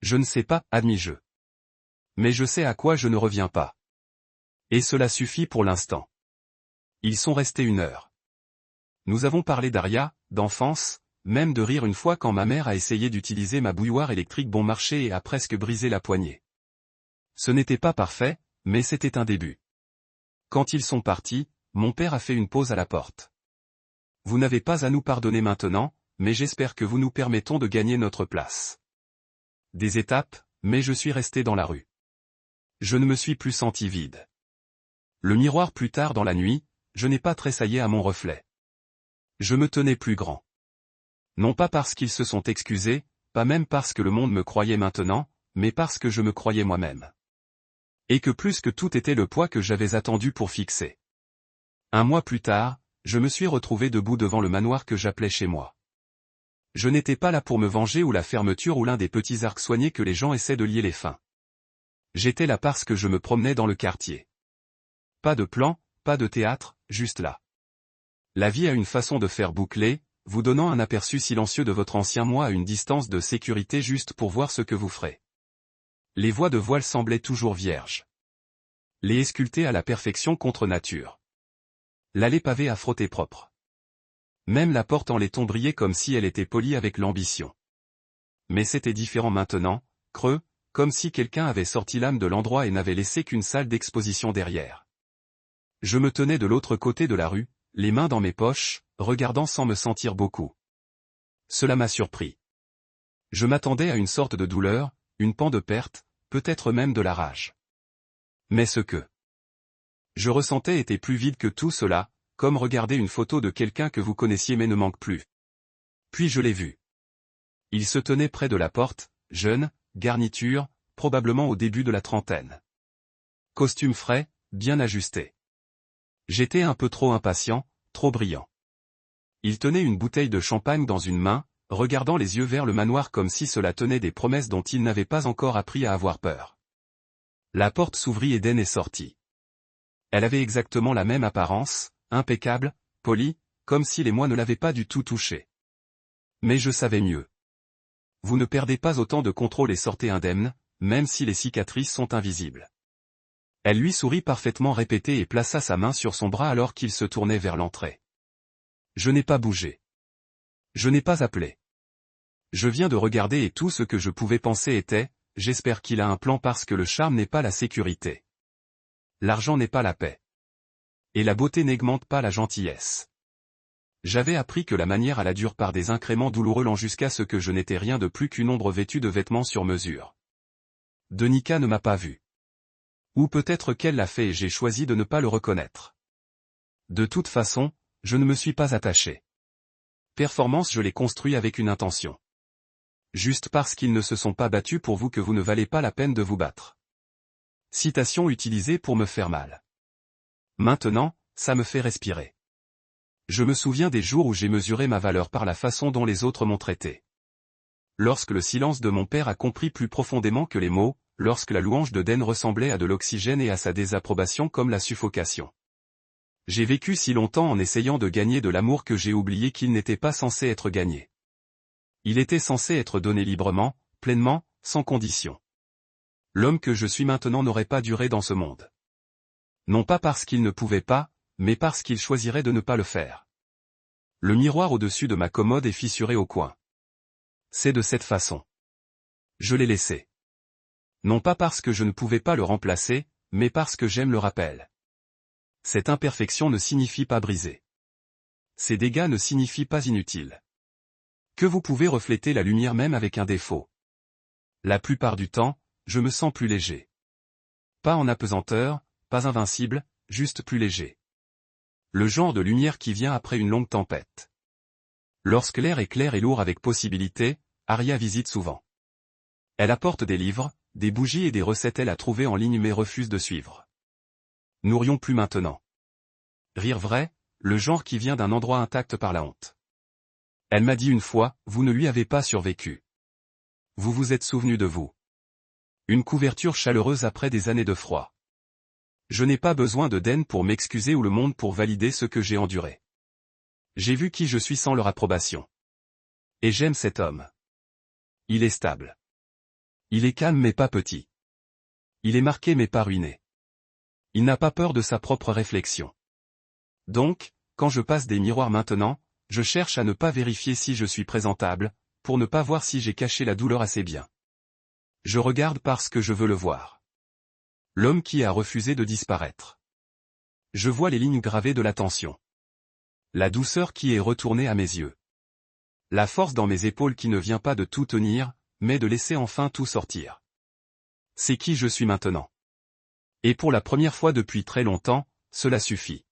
Je ne sais pas, admis-je. Mais je sais à quoi je ne reviens pas. Et cela suffit pour l'instant. Ils sont restés 1 heure. Nous avons parlé d'Aria, d'enfance, même de rire une fois quand ma mère a essayé d'utiliser ma bouilloire électrique bon marché et a presque brisé la poignée. Ce n'était pas parfait, mais c'était un début. Quand ils sont partis, mon père a fait une pause à la porte. Vous n'avez pas à nous pardonner maintenant, mais j'espère que vous nous permettons de gagner notre place. Des étapes, mais je suis resté dans la rue. Je ne me suis plus senti vide. Le miroir plus tard dans la nuit, je n'ai pas tressaillé à mon reflet. Je me tenais plus grand. Non pas parce qu'ils se sont excusés, pas même parce que le monde me croyait maintenant, mais parce que je me croyais moi-même. Et que plus que tout était le poids que j'avais attendu pour fixer. 1 mois plus tard, je me suis retrouvé debout devant le manoir que j'appelais chez moi. Je n'étais pas là pour me venger ou la fermeture ou l'un des petits arcs soignés que les gens essaient de lier les fins. J'étais là parce que je me promenais dans le quartier. Pas de plan, pas de théâtre, juste là. La vie a une façon de faire boucler, vous donnant un aperçu silencieux de votre ancien moi à une distance de sécurité juste pour voir ce que vous ferez. Les voies de voile semblaient toujours vierges. Les sculptées à la perfection contre nature. L'allée pavée à frotter propre. Même la porte en laiton brillait comme si elle était polie avec l'ambition. Mais c'était différent maintenant, creux, comme si quelqu'un avait sorti l'âme de l'endroit et n'avait laissé qu'une salle d'exposition derrière. Je me tenais de l'autre côté de la rue, les mains dans mes poches, regardant sans me sentir beaucoup. Cela m'a surpris. Je m'attendais à une sorte de douleur, une pan de perte, peut-être même de la rage. Mais ce que je ressentais était plus vide que tout cela, comme regarder une photo de quelqu'un que vous connaissiez mais ne manque plus. Puis je l'ai vu. Il se tenait près de la porte, jeune, garniture, probablement au début de la trentaine. Costume frais, bien ajusté. J'étais un peu trop impatient, trop brillant. Il tenait une bouteille de champagne dans une main, regardant les yeux vers le manoir comme si cela tenait des promesses dont il n'avait pas encore appris à avoir peur. La porte s'ouvrit et Den est sortie. Elle avait exactement la même apparence, impeccable, polie, comme si les mois ne l'avaient pas du tout touchée. Mais je savais mieux. vous ne perdez pas autant de contrôle et sortez indemne, même si les cicatrices sont invisibles. Elle lui sourit parfaitement répété et plaça sa main sur son bras alors qu'il se tournait vers l'entrée. Je n'ai pas bougé. Je n'ai pas appelé. Je viens de regarder et tout ce que je pouvais penser était, j'espère qu'il a un plan parce que le charme n'est pas la sécurité. L'argent n'est pas la paix. Et la beauté n'augmente pas la gentillesse. J'avais appris que la manière à la dure par des incréments douloureux lent jusqu'à ce que je n'étais rien de plus qu'une ombre vêtue de vêtements sur mesure. Denica ne m'a pas vu. Ou peut-être qu'elle l'a fait et j'ai choisi de ne pas le reconnaître. De toute façon, je ne me suis pas attaché. Performance, je l'ai construit avec une intention. Juste parce qu'ils ne se sont pas battus pour vous que vous ne valez pas la peine de vous battre. Citation utilisée pour me faire mal. Maintenant, ça me fait respirer. Je me souviens des jours où j'ai mesuré ma valeur par la façon dont les autres m'ont traité. Lorsque le silence de mon père a compris plus profondément que les mots, lorsque la louange de Den ressemblait à de l'oxygène et à sa désapprobation comme la suffocation. J'ai vécu si longtemps en essayant de gagner de l'amour que j'ai oublié qu'il n'était pas censé être gagné. Il était censé être donné librement, pleinement, sans condition. L'homme que je suis maintenant n'aurait pas duré dans ce monde. Non pas parce qu'il ne pouvait pas, mais parce qu'il choisirait de ne pas le faire. Le miroir au-dessus de ma commode est fissuré au coin. C'est de cette façon. Je l'ai laissé. Non pas parce que je ne pouvais pas le remplacer, mais parce que j'aime le rappel. Cette imperfection ne signifie pas briser. Ces dégâts ne signifient pas inutiles. Que vous pouvez refléter la lumière même avec un défaut. La plupart du temps, je me sens plus léger. Pas en apesanteur, pas invincible, juste plus léger. Le genre de lumière qui vient après une longue tempête. Lorsque l'air est clair et lourd avec possibilité, Aria visite souvent. Elle apporte des livres, des bougies et des recettes elle a trouvé en ligne mais refuse de suivre. Nous rions plus maintenant. Rire vrai, le genre qui vient d'un endroit intact par la honte. Elle m'a dit une fois, vous ne lui avez pas survécu. Vous vous êtes souvenu de vous. Une couverture chaleureuse après des années de froid. Je n'ai pas besoin de Den pour m'excuser ou le monde pour valider ce que j'ai enduré. J'ai vu qui je suis sans leur approbation. Et j'aime cet homme. Il est stable. Il est calme mais pas petit. Il est marqué mais pas ruiné. Il n'a pas peur de sa propre réflexion. Donc, quand je passe des miroirs maintenant, je cherche à ne pas vérifier si je suis présentable, pour ne pas voir si j'ai caché la douleur assez bien. Je regarde parce que je veux le voir. L'homme qui a refusé de disparaître. Je vois les lignes gravées de la tension. La douceur qui est retournée à mes yeux. La force dans mes épaules qui ne vient pas de tout tenir, mais de laisser enfin tout sortir. C'est qui je suis maintenant. Et pour la première fois depuis très longtemps, cela suffit.